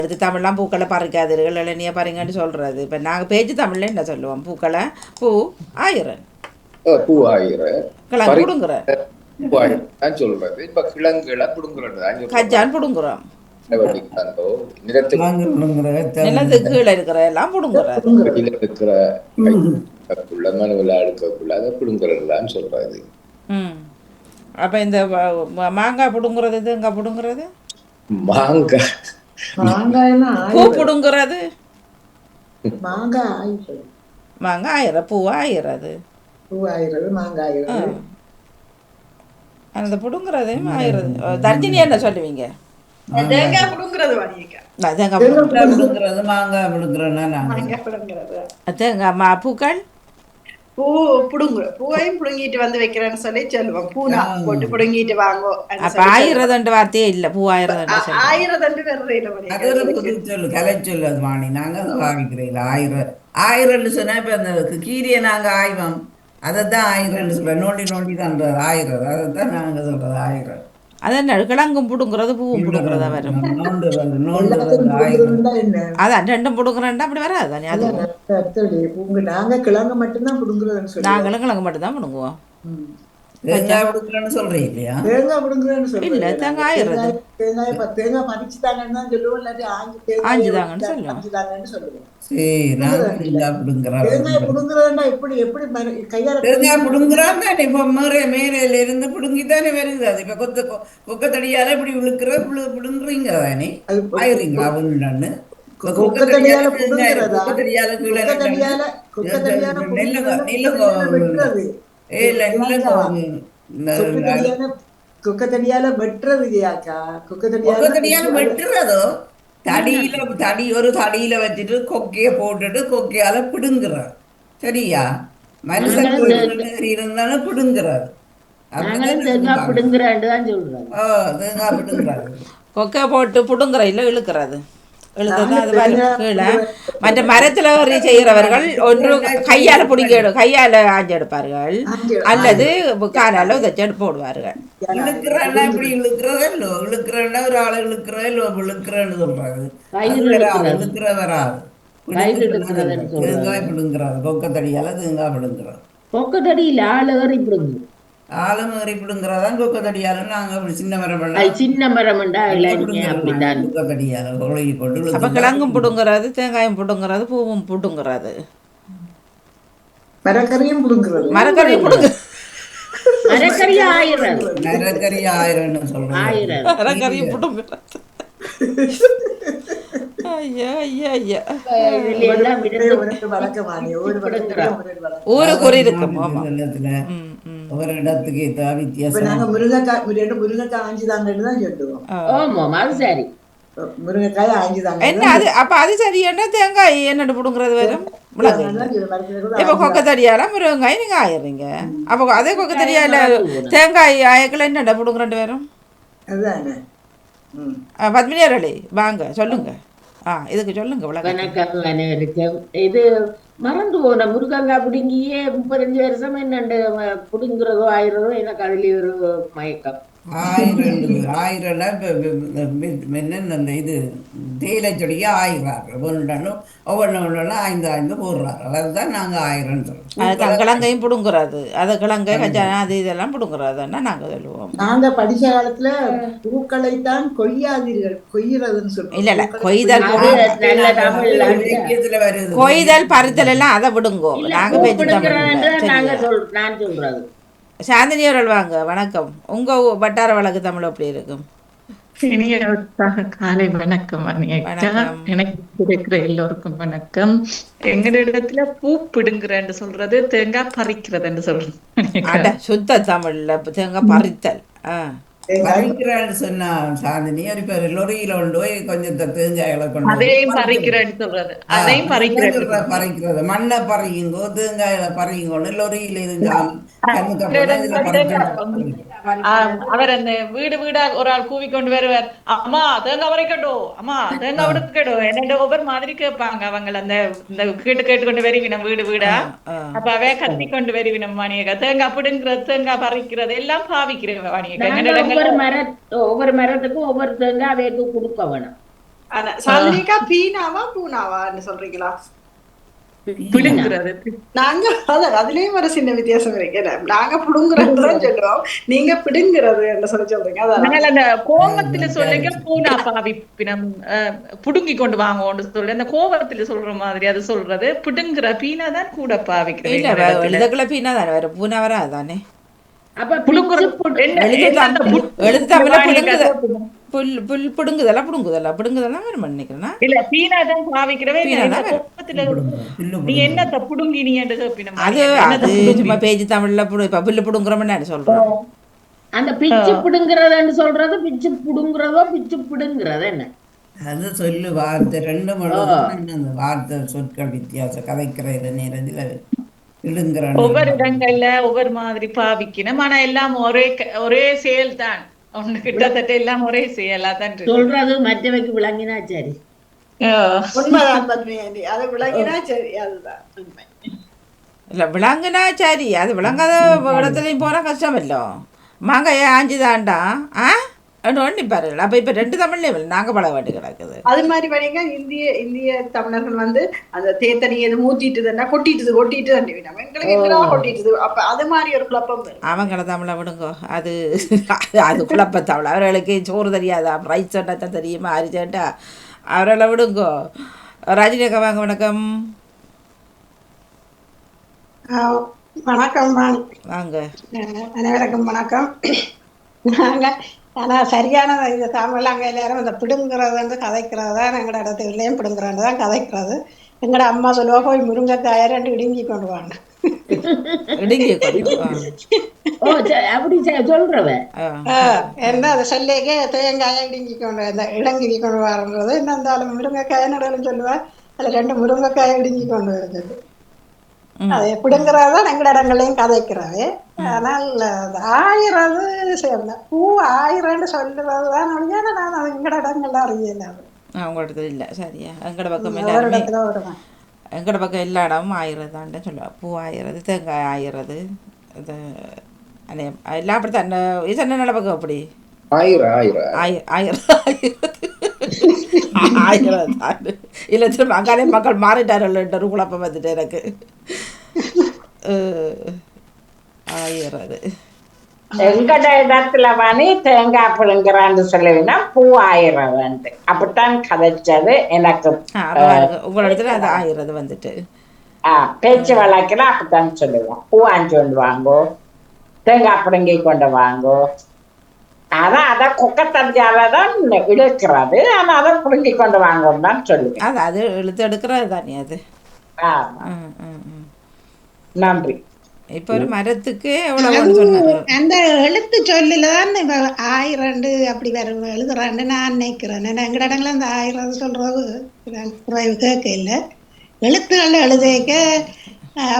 அடுத்து தமிழ்லாம் பூக்களை பறிக்காதீர்கள் இளநியை பறிங்கன்னு சொல்கிறது. இப்போ நாங்கள் பேச்சு தமிழில் என்ன சொல்லுவோம்? பூக்களை பூ ஆயிரம் பூ ஆயிரம் கிழங்கு பிடுங்குற தான் சொல்றது. இப்ப கிழங்குகளை பிடுங்குறது கஜான் பிடுங்குறோம். நிலத்துக்கு கீழே இருக்கிற எல்லாம் பிடுங்குறது. இருக்கிற மனுவில் அடுக்கக்குள்ள அதை பிடுங்குறதுலான்னு சொல்றது. அப்போ இந்த மாங்காய் பிடுங்குறது தேங்காய் பிடுங்குறது மாங்காய் பூ பிடுங்குறது மாங்காய் ஆயிரம் பூ ஆயிரம் மாங்காய் அந்த பிடுங்குறது ஆயிரம். தர்ஜினி என்ன சொல்லுவீங்க? தேங்காய் பிடுங்குறது தேங்காய் பூக்கள் பூ பூவையும் புடுங்கிட்டு வந்து வைக்கிறேன்னு சொல்லி சொல்லுவோம். பூனா போட்டு புடுங்கிட்டு வாங்கோ. அப்ப ஆயிரதண்டு வார்த்தையே இல்ல. பூ ஆயிரதண்டு கலைச்சொல்லு அது வாணி. நாங்க பாவிக்கிறீங்களா ஆயிரம் சொன்னா இப்ப அந்த கீரியை நாங்க ஆய்வோம். அதைத்தான் ஆயிரம் சொல்றோம். நோண்டி தான் ஆயிரம். அதைத்தான் நாங்க சொல்றது ஆயிரம். அதான் கிழங்கும் பிடுங்குறது பூவும் பிடுங்குறதா வரும். அதான் ரெண்டும் பிடுங்குறேன்டா அப்படி வராது. நாங்களும் கிழங்கு மட்டும்தான் பிடுங்குவோம். தேங்காய் பிடுங்குறேன்னு சொல்றீங்க இல்லையா? தேங்காய் பிடுங்குறேன்னு இல்ல தேங்காய் ஆயிரம் தேங்காய் பறிச்சுதாங்கன்னு தான் சொல்லுவோம். இல்லாட்டி ஆஞ்சுதாங்கன்னு சொல்லுவோம். மேல இருந்து புடுங்கித்தானே வருது. அது இப்ப கொக்கத்தடியால இப்படி விழுக்கிற புடுங்குறீங்க தானே ஆயிருங்களா? குக்கத்தடியால வெட்டுறதோ தடி ஒரு தடியில வச்சுட்டு கொக்கைய போட்டுட்டு கொக்கையால பிடுங்குறார். சரியா? மனுஷன் இருந்தாலும் பிடுங்குறாரு. தேங்காய் பிடுங்குறாரு. கொக்கை போட்டு பிடுங்குற இல்ல இழுக்கிறது. மற்ற மரத்துல செய்கிறவர்கள் ஒன்று கையால கையால ஆஞ்சு எடுப்பார்கள், அல்லது காலால உதச்சு போடுவார்கள். இப்படி இழுக்கிறதோ இழுக்கிறன்னா ஒரு ஆளை இழுக்கிறதோ இழுக்கிறன்னு சொல்றாரு. இழுக்கிற வராது. தேங்காய் பிடுங்குறாரு. கொக்கத்தடியால தேங்காய் பிடுங்குறாரு. கொக்கத்தடியில ஆளு ஏறி பிடுங்கு. ஆளும் ஏறி பிடுங்குறதான் கொக்கத்தடியால. நாங்க சின்ன மரம் சின்ன மரம் கொக்கத்தடியால போட்டு. அப்ப கிழங்கும் பிடுங்குறது, தேங்காயும் பிடுங்குறது, பூவும் பிடுங்குறது, மரக்கறியும் பிடுங்குறது. மரக்கறியும் பிடுங்கு. மரக்கறி ஆயிரம். மரக்கறி ஆயிரம்னு சொல்றேன். மரக்கறியும் பிடுங்குறது. ஊருக்கு இருக்கும். ஒரு இடத்துக்கு வித்தியாசம். நாங்க முருங்கைக்காய் ஆஞ்சுதாங்கன்னு தான் சொல்லுவோம். சரி, முருங்கைக்காய் ஆஞ்சுதாங்க. என்ன அது? அப்ப அது சரி. என்ன தேங்காய் என்னட்டு பிடுங்குறது வரும்? இப்ப கொக்கத்தடியால முருங்காய் நீங்க ஆயிடுறீங்க. அப்ப அதே கொக்கத்தடியால தேங்காய் ஆயக்கல என்னடா பிடுங்குறேன் வரும்? அதுதானே. பத்மினி அவர்களே வாங்க சொல்லுங்க. இதுக்கு சொல்லுங்க. வணக்கம். இது மறந்து போன முருகங்காய் பிடுங்கியே 35 வருஷம் என்னண்டு பிடுங்குறதோ ஆயிரதோ எனக்கு அதுல ஒரு மயக்கம். ஆயிரம் அந்த இது தேயிலை செடிக்கு ஆயிரம் ஒவ்வொன்று ஐந்து போடுறாரு. அதுதான் நாங்க ஆயிரம் சொல்றோம். கிழங்கையும் பிடுங்குறாது. அதை கிழங்கை அது இதெல்லாம் பிடுங்குறாதுன்னா நாங்க சொல்லுவோம். நாங்க படிச்ச காலத்துல பூக்களைத்தான் கொய்யாதீர்கள், கொய்யறதுன்னு சொல்லுவோம். இல்ல கொய்தல் கொய்தல் பறித்தல் எல்லாம் அதை விடுங்கோம். நாங்க நான் சொல்றது. சாந்தினி அவர்கள் வாங்க. வணக்கம். உங்க வட்டார வழக்கு தமிழ் எப்படி இருக்கும்? காலை வணக்கம். எனக்கு இருக்கிற எல்லோருக்கும் வணக்கம். எங்க இடத்துல பூ பிடுங்குறேன்னு சொல்றது தேங்காய் பறிக்கிறதுன்னு சொல்றது. சுத்த தமிழ்ல தேங்காய் பறித்தல். பறிக்கிறேன்னு சொன்னா சாந்தினி இப்ப லொரியில கொண்டு போய் கொஞ்சம் தேங்காய்களை கொண்டு அதையும் பறிக்கிறேன்னு சொல்றது. அதையும் பறிக்கிறது. மண்ணை பறியுங்கோ, தேங்காயில பறியுங்கோன்னு லொரியில இருந்தாலும் அவர் அந்த வீடு வீடா ஒரு ஆள் கூவி கொண்டு வருவார். அம்மா தேங்காய் பறிக்கட்டும், அம்மா தேங்காய் விடுக்கட்டும் என்ன ஒவ்வொரு மாதிரி கேட்பாங்க. அவங்க அந்த கேட்டு கொண்டு வருவினம் வீடு வீடா. அப்ப அவைய கத்தி கொண்டு வருவினம் வாணியக்கா. தேங்காய் பிடுங்கிறது, தேங்காய் பறிக்கிறது எல்லாம் பாவிக்கிறேன் வாணியக்கா. ஒவ்வொரு மரத்துக்கும் ஒவ்வொரு தேங்காய் அவைக்கு கொடுக்க வேணும். சாந்திரிகா பீனாவா பூனாவான்னு சொல்றீங்களா? பிடுங்கிறது. நாங்க அதுலயும் ஒரு சின்ன வித்தியாசம் இருக்கு. நாங்க புடுங்குறதுதான் சொல்லுவோம், நீங்க பிடுங்கிறது என்ன சொல்றீங்க. அதனால அந்த கோபத்துல சொல்லுங்க பூனா பாவிப்பினம் புடுங்கி கொண்டு வாங்க சொல்லு. அந்த கோபத்துல சொல்ற மாதிரி அது சொல்றது. பிடுங்குற பீனா தான் கூட பாவிக்கிறேன். பீனா தானே வரும், பூனா வராதானே. அப்ப புடுங்குதெல்லாம் வேணும் நினைக்கிறேன். இல்ல பீனா தான் பாவிக்கிறவே. நீ என்னத்த புடுங்கினியன்னு கேப்பினம். அது சும்மா பேச்சு தமிழ்ல இப்ப புல்லு புடுங்குறோம்னு சொல்றோம். அந்த பிச்சு பிடுங்குறதுன்னு சொல்றது பிச்சு புடுங்குறதோ பிச்சு பிடுங்குறது என்ன? அது சொல்லு வார்த்தை 2 மணி அந்த வார்த்தை சொற்கள் வித்தியாசம் கதைக்கிற நேரத்தில் இடுங்கிற ஒவ்வொரு இடங்கள்ல ஒவ்வொரு மாதிரி பாவிக்கணும். ஆனா எல்லாம் ஒரே செயல் தான். ஒண்ணு கிட்டத்தட்ட எல்லாம் ஒரே செயலா தான் சொல்றது மற்றவைக்கு விளங்கினா சரி. உண்மைதான் பத்மினி, அது விளங்கினா சரி, அதுதான் உண்மை. இல்ல விளங்குனா சரி, அது விளங்காத இடத்துலையும் போனா கஷ்டம் இல்லோ. மாங்காய ஆஞ்சுதான்டா ஒண்ணு பாருங்கள். அப்ப இப்ப 2 தமிழ்லயே நாங்க பழக வேண்டி கிடக்குது. அது மாதிரி பாருங்க, இந்திய தமிழர்கள் அந்த தேத்தனி எது மூத்திட்டுதுன்னா கொட்டிட்டுது எங்களுக்கு எல்லாம் கொட்டிட்டுது. அப்ப அது மாதிரி ஒரு குழப்பம். அவங்கள தமிழை விடுங்க, அது குழப்ப தமிழ். அவர்களுக்கு சோறு தெரியாதா, ரைஸ் சட்டை தெரியுமா, அரிச்சட்டா, அவர்களை விடுங்கோ. ரஜினிகா வாங்க. வணக்கம். வணக்கம் வாங்க. அனைவருக்கும் வணக்கம். நாங்க ஆனால் சரியான இது தமிழ் அங்கே எல்லாரும் இந்த பிடுங்கிறது வந்து கதைக்கிறது தான். எங்களோட இடத்துலையும் பிடுங்குறது தான் கதைக்கிறது. எங்களோட அம்மா சொல்லுவா, போய் முருங்கைக்காயை 2 இடுங்கி கொண்டு வாங்க. அப்படி சொல்றவ என்ன அதை சொல்லிக்கே தேங்காயை இடுங்கி கொண்டு இடங்கி கொண்டு வரன்றது. என்ன இருந்தாலும் முருங்கைக்காயை நடுவில் சொல்லுவேன், அதில் 2 முருங்கைக்காயை இடுங்கி கொண்டு வருது. அது பிடுங்குறது தான் எங்களோட இடங்களையும் கதைக்கிறது. ஆனால் ஆயிரது சேர்ந்த பூ 1000 சொல்லுறது தான். நான் அது எங்களோட இடங்கள்ல அறியல. அவங்களோட இல்லை சரியா. எங்கட பக்கம் எல்லாருமே எங்கட பக்கம் எல்லா இடமும் 1000 தான்ட்டு சொல்லுவாள். பூ 1000, தேங்காய் 1000. இது எல்லாம் அப்படி தான். சொன்ன நல்ல பக்கம் அப்படி 1000 தான். இல்லை திரும்ப அங்காலே மக்கள் மாறிட்டார்கள். குழப்பம் வந்துட்டு எனக்கு 1000. எங்கட இடத்துல வாணி தேங்காய் பிடுங்குறான்னு சொல்லுவீங்கன்னா பூ 1000 அப்படித்தான் கதைச்சது எனக்கு. உங்களோட இடத்துல அது 1000 வந்துட்டு பேச்சு வழக்கில் அப்படித்தான் சொல்லுவோம். பூ 5 கொண்டு வாங்கோ, தேங்காய் பிடுங்கி கொண்டு வாங்கோ. ஆனா அதை குக்கத்தடியாலதான் இழுக்கிறது. ஆனா அதை பிடுங்கி கொண்டு வாங்கன்னு தான் சொல்லுவேன். அது இழுத்து எடுக்கிறது தானே அது. நன்றி. இப்ப ஒரு மரத்துக்கு எவ்வளவு சொன்னாங்க. அந்த எழுத்து சொல்லுலதான் 1000 அப்படி வரும் எழுதுறான்னு நான் நினைக்கிறேன். எங்கட இடங்கள்ல அந்த 1000 சொல்றது குறைவு கேட்க இல்லை. எழுத்துக்கள் எழுதிக்க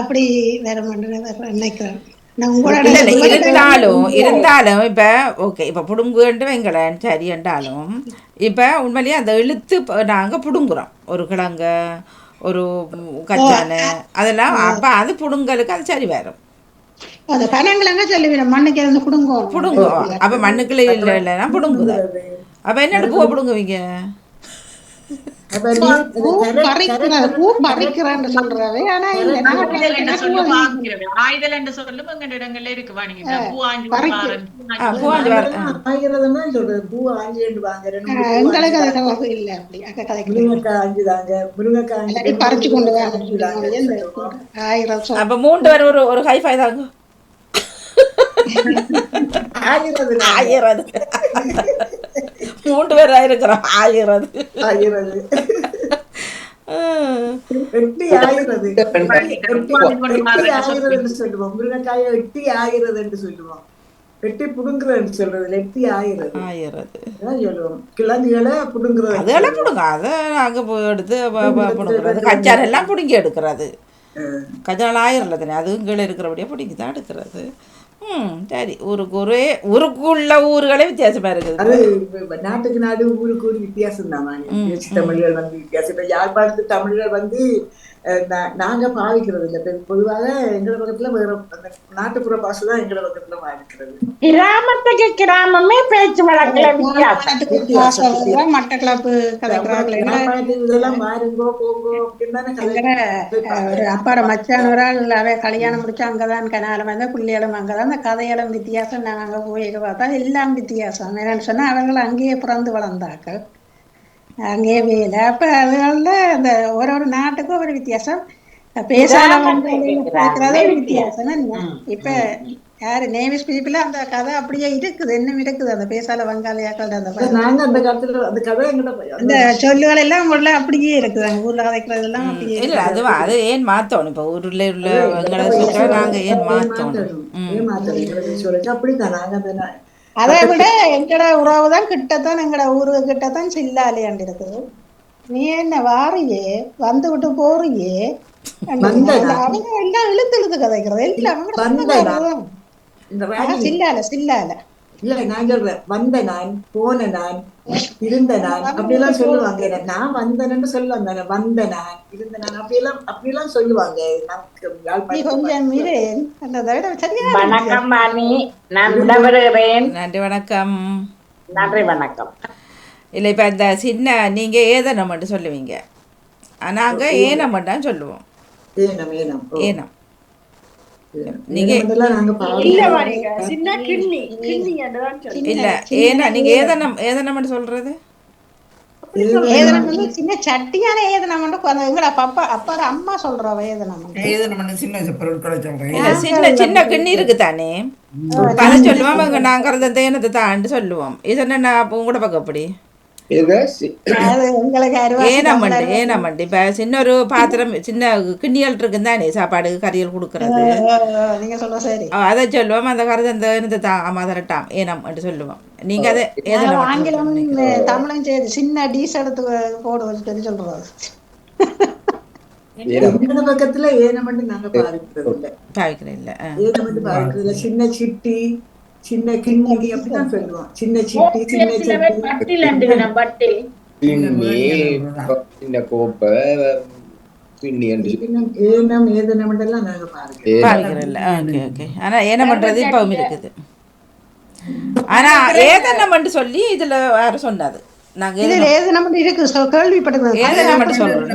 அப்படி வர நினைக்கிறேன். இருந்தாலும் இப்ப ஓகே, இப்ப புடுங்குன்னு வைங்களேன் சரி என்றாலும் இப்ப உண்மையிலேயே அந்த எழுத்து நாங்க புடுங்குறோம். ஒரு கிழங்க, ஒரு கச்சான, அதெல்லாம் அப்ப அது புடுங்கலுக்கு அது சரி வரும். புடுங்குவோம். அப்ப மண்ணுக்குள்ள இல்லைன்னா புடுங்குத. அப்ப என்ன பூவை புடுங்குவீங்க? அப்ப 3 பேர் ஒரு ஹைஃபை தாங்க. 1000 3 பேர் இருக்கிறோம். 1000 சொல்லுவோம். முருங்கைக்காயை 8 சொல்லுவோம். 8 புடுங்குறன்னு சொல்றது 8 சொல்லுவோம். கிழங்குகளை புடுங்குறது, அதெல்லாம் புடுங்க. அதை அங்க எடுத்து புடுங்குறது. கச்சான் எல்லாம் புடுங்கி எடுக்கிறது. கச்சான் 1000 தானே, அதுவும் கீழே இருக்கிறபடியா புடுங்கி தான் எடுக்கிறது. சரி. ஊருக்குள்ள ஊர்களே வித்தியாசமா இருக்குது. அது நாட்டுக்கு நாடு ஊருக்கு ஊர் வித்தியாசம் தான். தமிழர்கள் வந்து வித்தியாசம். இப்ப யாழ்ப்பாணத்து தமிழர்கள் வந்து நாங்க பாவிக்கிறது இல்லை. பொதுவாக எங்களை பக்கத்துல வேற அந்த நாட்டுப்புற பாசை தான் எங்களை பக்கத்துல பாவிக்கிறது. கிராமத்துக்கு கிராமமே பேச்சு வழக்குல வித்தியாசம். மட்டக்களப்பு இதெல்லாம் மாறுங்கோ போங்கோ அப்படின்னு ஒரு அப்பார மச்சான் ஒரு ஆள் கல்யாணம் முடிச்சு அங்கதான் கனாலம் வந்து பிள்ளைகளும் அங்கதான். அந்த கதைகளும் வித்தியாசம். நாங்க அங்க போய் பார்த்தா எல்லாம் வித்தியாசம். என்னன்னு சொன்னா அவர்கள் அங்கேயே பிறந்து வளர்ந்தாக்கள், அங்கேயே வேலை. அப்ப அதனால அந்த ஒரு நாட்டுக்கும் ஒரு வித்தியாசம். பேசாத வித்தியாசம். இப்ப யாரு நேவிஸ் பீப்புள் அந்த கதை அப்படியே இருக்குது, இன்னும் இருக்குது. அந்த பேசால வங்காளியாக்கள் அந்த சொல்லுகள் எல்லாம் ஊர்ல அப்படியே இருக்குது. அங்க ஊர்ல கதைக்கிறது எல்லாம் அப்படியே இல்ல. அது ஏன் மாத்தோம்? இப்ப ஊர்ல உள்ள நாங்க ஏன் மாத்தோம்? அதை விட எங்கட உறவுதான் கிட்டத்தான், எங்கட ஊரு கிட்டத்தான் சில்லாலையாண்டு இருக்குது. நீ என்ன வாரியே வந்து விட்டு போறியே அவங்க எல்லாம் இழுத்து இழுத்து கதைக்கிறது எல்லாம் சில்லால இல்ல. நான் சொல்றேன் வந்த நான் போன நான் இருந்த நான் அப்படியெல்லாம் சொல்லுவாங்க. நான் வந்தேன்னு சொல்லுவாங்க. வந்த நான் இருந்த நான் அப்படியெல்லாம் சொல்லுவாங்க. வணக்கம் மாமி, நான் விடவருகிறேன். நன்றி, வணக்கம். நன்றி, வணக்கம். இல்லை, இப்போ இந்த சின்ன நீங்கள் ஏதனம் மட்டும் சொல்லுவீங்க, நாங்கள் ஏனம் மட்டும் சொல்லுவோம். ஏனம் நீங்க இல்ல ஏனா நீங்க ஏதனம் மட்டும் சொல்றது சின்ன சட்டியான ஏதனம் எங்கட அப்பா அம்மா சொல்றவ ஏதனம் சின்ன சின்ன கிண்ணி இருக்கு தானே, அதை சொல்லுவோம். நாங்க தேனத்தை தாண்டு சொல்லுவோம். இது என்ன உங்களோட பக்கம் அப்படி ஏனமண்டு இப்ப சின்ன ஒரு பாத்திரம் சின்ன கிண்ணியல் இருக்குன்னு தானே சாப்பாடு கறியல் கொடுக்கறது, அதை சொல்லுவோம். அந்த கருதை மதரட்டாம் ஏனம் என்று சொல்லுவோம். நீங்க அதை ஆங்கிலம் தமிழும் செய்து சின்ன டீஸ் எடுத்து போடுவது சொல்லி சொல்றது. பக்கத்துல ஏனமண்டு நாங்க பாவிக்கிறோம் இல்ல. ஏனமண்டு பாவிக்கிறது சின்ன சிட்டி சின்ன கிண்ணி அப்படிதான் சொல்லுவோம். சின்ன சிட்டி சின்ன கோப்பை கிண்ணி ஏனம் ஏதனமெல்லாம் நாங்க பாருக்கிறோம். ஆனா ஏனம் பண்றது இப்பவும் இருக்குது. ஆனா ஏதனம் சொல்லி இதுல யாரும் சொன்னாது. நாங்க ஏதனம் இருக்கு கேள்விப்பட்டது. ஏதனம் மட்டும் சொல்றோம்.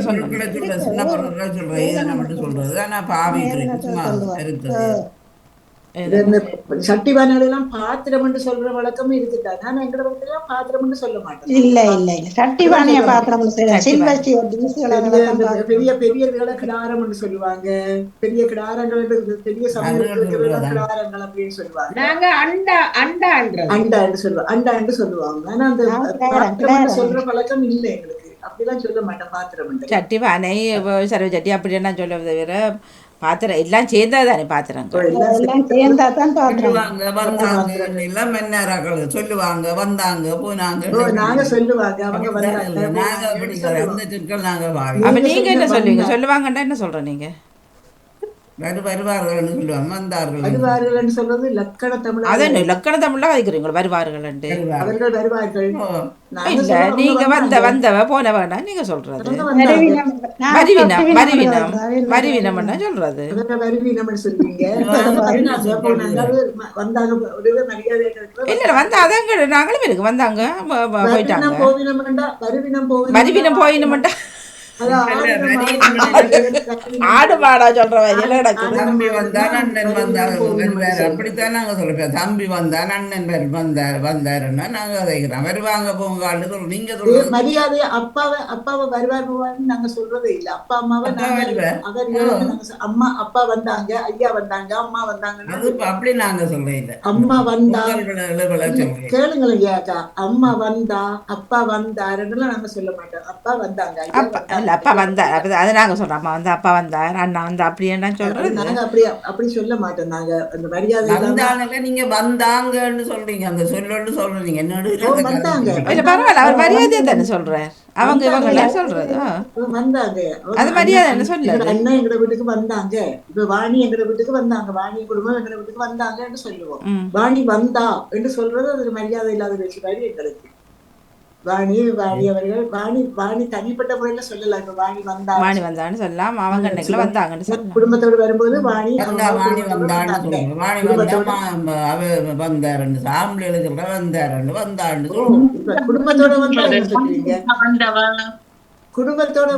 சட்டி பானையெல்லாம் பாத்திரம் சொல்ற வழக்கமும் இருக்குதான். ஆனா எங்க பக்கத்துல பாத்திரம் சொல்ல மாட்டோம். இல்ல இல்ல இல்ல சட்டி பானைய பாத்திரம் பெரிய பெரிய கிடாரம் சொல்லுவாங்க. பெரிய கிடாரங்கள் பெரிய சமையல் கிடாரங்கள் அப்படின்னு சொல்லுவாங்க. நாங்க அண்டா அண்டா அண்டா என்று சொல்லுவாங்க. அண்டா என்று சொல்லுவாங்க. ஆனா அந்த பாத்திரம் சொல்ற பழக்கம் இல்லை எங்களுக்கு. அப்படிலாம் சொல்ல மாட்டேன். பாத்திரம் சட்டி பானை சர்வ சட்டி அப்படின்னா சொல்ல தவிர பாத்திரம் எல்லாம் சேர்ந்தா தானே பாத்திரம் சொல்லுவாங்க. வந்தாங்க போனாங்க நாங்க சொல்லுவாங்க. அப்ப நீங்க என்ன சொல்லுவீங்க? சொல்லுவாங்கண்டா என்ன சொல்ற நீங்க? வருவார்கள் சொல்லுவாங்க. வந்தார்கள் வருவார்கள் சொல்றது லக்கண தமிழ். அதே லக்கண தமிழ்ல வைக்கிறீங்க வருவார்கள். அவர்கள் வருவார்கள். இல்ல நீங்க வந்தவ போனவனா நீங்க சொல்றது மறிவினம் சொல்றது. இல்ல வந்தா அதாங்க நாங்களும் இருக்கு. வந்தாங்க போயிட்டாங்க. மறிவினம் போயினமெண்டா ஆடு மாடா சொல்ற தம்பி வந்தான் அண்ணன் வந்தார் அப்படித்தான் நாங்க சொல்றோம். தம்பி வந்தான் அண்ணன் வந்தாருன்னா நாங்க அதைக்கிறோம். வருவாங்க போங்கான்னு சொல்றோம். நீங்க சொல்றது மரியாதை அப்பாவை வருவார் போவான்னு நாங்க சொல்றதே இல்லை. அப்பா அம்மாவை அம்மா அப்பா வந்தாங்க, ஐயா வந்தாங்க, அம்மா வந்தாங்க அப்படி நாங்க சொல்றோம். இல்ல அம்மா வந்தா கேளுங்களேன். அம்மா வந்தா அப்பா வந்தாருன்னு நாங்க சொல்ல மாட்டோம். அப்பா வந்தாங்க இல்ல அப்பா வந்தார் அது நாங்க சொல்றோம் அம்மா வந்து அப்பா வந்தார் அண்ணா வந்து அப்படின்னா அது சொல்றது. நாங்க அப்படி சொல்ல மாட்டோம். நாங்க அந்த மரியாதை இல்லாம வந்தாங்கல்ல நீங்க வந்தாங்கன்னு சொல்றீங்க, அந்த சொல்லன்னு சொல்றீங்க என்னோட வந்தாங்க இல்ல பரவாயில்ல அவர் மரியாதையை தானே சொல்றார். அவங்க இவங்கெல்லாம் சொல்றது வந்தாங்க. அது மரியாதை என்ன சொல்லது. அண்ணன் எங்கட வீட்டுக்கு வந்தாங்க, இப்ப வாணி எங்கட வீட்டுக்கு வந்தாங்க, வாணி குடும்பம் எங்கட வீட்டுக்கு வந்தாங்கன்னு சொல்லுவோம். வாணி வந்தா என்று சொல்றது அது மரியாதை இல்லாத பேச்சு மாதிரி எங்களுக்கு. வாணி அவர்கள் வாணி தனிப்பட்ட முறையில சொல்லலாம். இப்ப வாணி வந்தான்னு சொல்லலாம், அவங்க அன்னைக்குள்ள வந்தாங்கன்னு சொல்லலாம். குடும்பத்தோடு வரும்போது வாணி வாணி வந்தான்னு சொல்லுங்க. வாணி வந்தா அவ வந்தாருன்னு ஆம்பளைகளுக்கு வந்தான்னு இப்ப குடும்பத்தோட வந்தா என்ன சொல்லுவீங்க? குடும்பத்தோட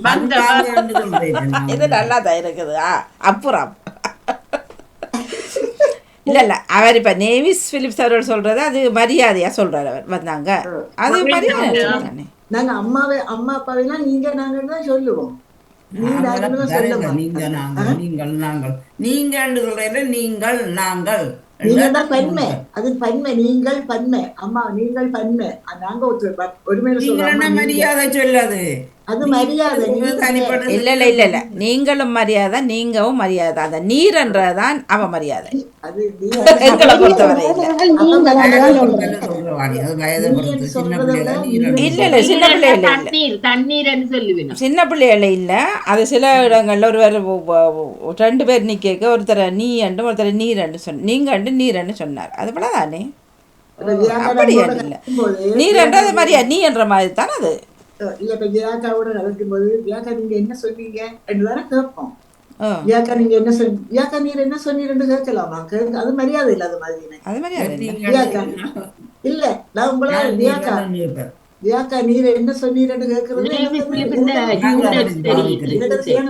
வந்தா என்ன சொல்லுவீங்க? இது நல்லா தான் இருக்குது. அப்புறம் இல்ல அவர் இப்ப நேவிஸ் பிலிப்ஸ் அவர்கள் சொல்றது அது மரியாதையா சொல்றாரு. அவர் வந்தாங்க அது மரியாதை. நாங்க அம்மா அப்பாவெல்லாம் நீங்க நாங்கன்னு தான் சொல்லுவோம். நீங்கள் நாங்கள் நீங்க தான் பன்மை, அது பன்மை. நீங்கள் பன்மை, அம்மா நீங்கள் பன்மை, நாங்க ஒருமையில சொல்றோம். மரியாதை சொல்லாது அது மரியாதை. இல்ல இல்ல இல்ல இல்ல நீங்களும் மரியாதை நீங்கவும் மரியாதை. அந்த நீர்ன்றதான் அவ மரியாதை எங்களை பொறுத்தவரை. இல்ல இல்ல சின்ன பிள்ளைகள இல்ல, சின்ன பிள்ளைகள இல்ல. அது சில இடங்கள்ல ஒருவர் 2 பேர் நிக்க ஒருத்தர் நீ அண்டு ஒருத்தர் நீரண்டு சொன்ன, நீங்க அண்டு நீரண்டு சொன்னார். அது போல தானே. அப்படி இல்ல நீரண்டு அது மரியாதை நீ என்ற மாதிரி தானே அது. இல்ல இப்ப வியாக்காவோட நடக்கும் போது வியாக்கா நீங்க என்ன சொன்னீங்க என்றுதானே கேட்போம். வியாக்கா நீங்க என்ன வியாக்கா நீர் என்ன சொன்னீங்கன்னு கேட்கலாமா? அது மரியாதை இல்லாத மாதிரி. அது மரியாதை வியாக்கா இல்ல நான் உங்களா வியாக்கா நீர் என்ன சொன்னீங்கன்னு கேட்கறது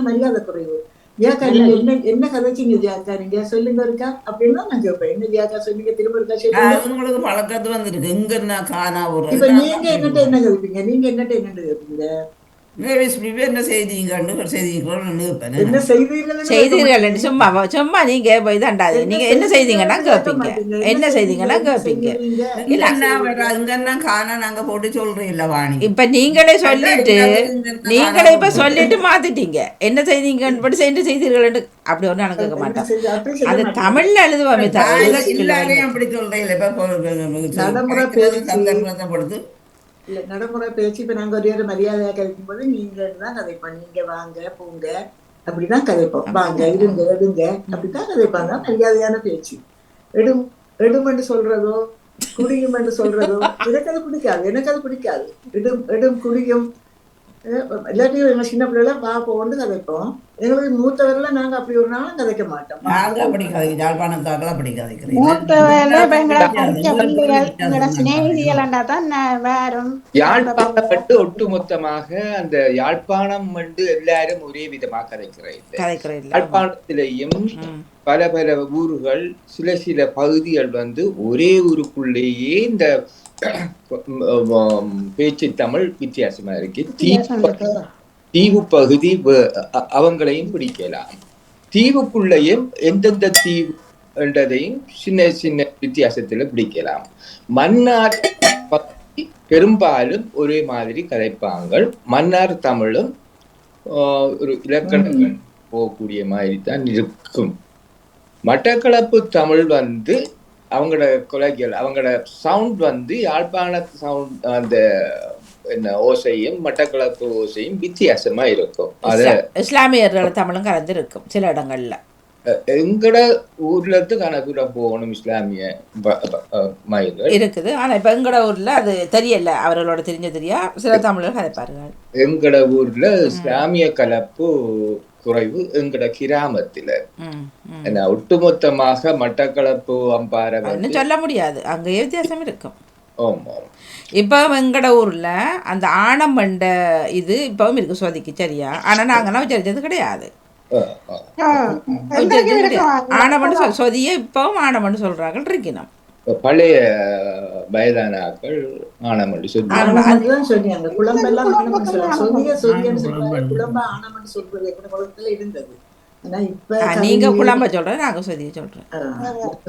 மரியாதை குறைவு. வியாக்கா நீங்க என்ன கதைச்சிங்க வியாக்கா நீங்க சொல்லுங்க இருக்கா அப்படின்னு தான் நான் கேட்பேன். என்ன வியாக்கா சொன்னீங்க திரும்ப இருக்கா சொல்லுங்க. பழக்கத்து வந்துருக்கு. இங்க இப்ப நீங்க என்னட்ட என்ன கேட்பீங்க? நீங்க என்னட்ட என்ன கேட்பீங்க? என்ன செய்தீர்கள் சும்மா சும்மா நீங்க இதாண்டாது. நீங்க என்ன செய்தீங்கன்னா கேட்பீங்க, என்ன செய்தீங்கன்னா கேட்பீங்க. நாங்க போட்டு சொல்றோம் இல்ல வாணி. இப்ப நீங்களே சொல்லிட்டு இப்ப சொல்லிட்டு மாத்திட்டீங்க. என்ன செய்தீங்கன்னு படி என்ன செய்தீர்கள் அப்படி ஒண்ணு எனக்கு கேட்க மாட்டேன். அது தமிழ்ல எழுதுவாமே அப்படி சொல்றேன். இல்ல நடைமுறை பேச்சு. இப்ப நாங்க ஒரு மரியாதையா கதைக்கும் போது நீங்க தான் கதைப்போம். நீங்க வாங்க போங்க அப்படிதான் கதைப்போம். வாங்க இருங்க எடுங்க அப்படித்தான் கதைப்பாங்க. மரியாதையான பேச்சு. எடுமென்று சொல்றதோ குடியும் என்று சொல்றதோ எனக்கு அது பிடிக்காது. எனக்கு அது பிடிக்காது. எடும் குடியும் எல்லாத்தையும் எங்க சின்ன பிள்ளைல பாப்போம்னு கதைப்போம். எங்களுக்கு மூத்தவர்கள நாங்க அப்படி ஒரு நாளும் கதைக்க மாட்டோம். யாழ்ப்பாணம் வந்து ஒட்டுமொத்தமாக அந்த யாழ்ப்பாணம் வந்து எல்லாரும் ஒரே விதமாக கதைக்கிறேன். யாழ்ப்பாணத்திலேயும் பல பல ஊர்கள் சில பகுதிகள் வந்து ஒரே ஊருக்குள்ளேயே இந்த பேச்சு தமிழ் வித்தியாசமா இருக்கு. தீவு பகுதி அவங்களையும் பிடிக்கலாம். தீவுக்குள்ளேயும் எந்தெந்த தீவு என்றதையும் சின்ன சின்ன வித்தியாசத்துல பிடிக்கலாம். மன்னார் பெரும்பாலும் ஒரே மாதிரி கதைப்பாங்க. மன்னார் தமிழும் ஒரு இலக்கணங்கள் போகக்கூடிய மாதிரி தான் இருக்கும். மட்டக்களப்பு தமிழ் வந்து அவங்களோட கொலைகள் அவங்களோட சவுண்ட் வந்து யாழ்ப்பாண சவுண்ட் அந்த என்ன ஓசையும் மட்டக்களப்பு ஓசையும் வித்தியாசமா இருக்கும். அது இஸ்லாமியர்களோட தமிழும் கலந்து இருக்கும் சில இடங்கள்ல. எங்கட ஊர்ல இருந்து கணக்குல போகணும் இஸ்லாமிய மயில்கள் இருக்குது. ஆனா இப்ப எங்கட ஊர்ல அது தெரியல, அவர்களோட தெரியா சில தமிழர்கள் கதைப்பார்கள். எங்கட ஊர்ல இஸ்லாமிய கலப்பு குறைவு. எங்கட கிராமத்துல ஒட்டுமொத்தமாக மட்டக்களப்பு அம்பாறை சொல்ல முடியாது, அங்கேயே வித்தியாசம் இருக்கும். ஆமா. இப்போ எங்கட ஊர்ல அந்த ஆனமண்ட இது இப்பவும் இருக்கு சோதிக்கு சரியா. ஆனா நாங்கெல்லாம் விசாரிச்சது கிடையாது. ஆனமண்டு சொதிய இப்பவும் ஆனமண்டு சொல்றாங்க இருக்கணும். பழைய வயதானாக்கள் ஆனமண்டு சொன்னாங்க. குழம்பெல்லாம் ஆனமண்டு சொல்றாங்க. சொதிய சொதியன்னு சொல்றாங்க. குழம்ப ஆனமண்டு சொல்றது எங்க குளத்துல இருந்தது. ஆனா இப்ப நீங்க குழம்ப சொல்றேன், நாங்க சொதிய சொல்றேன்.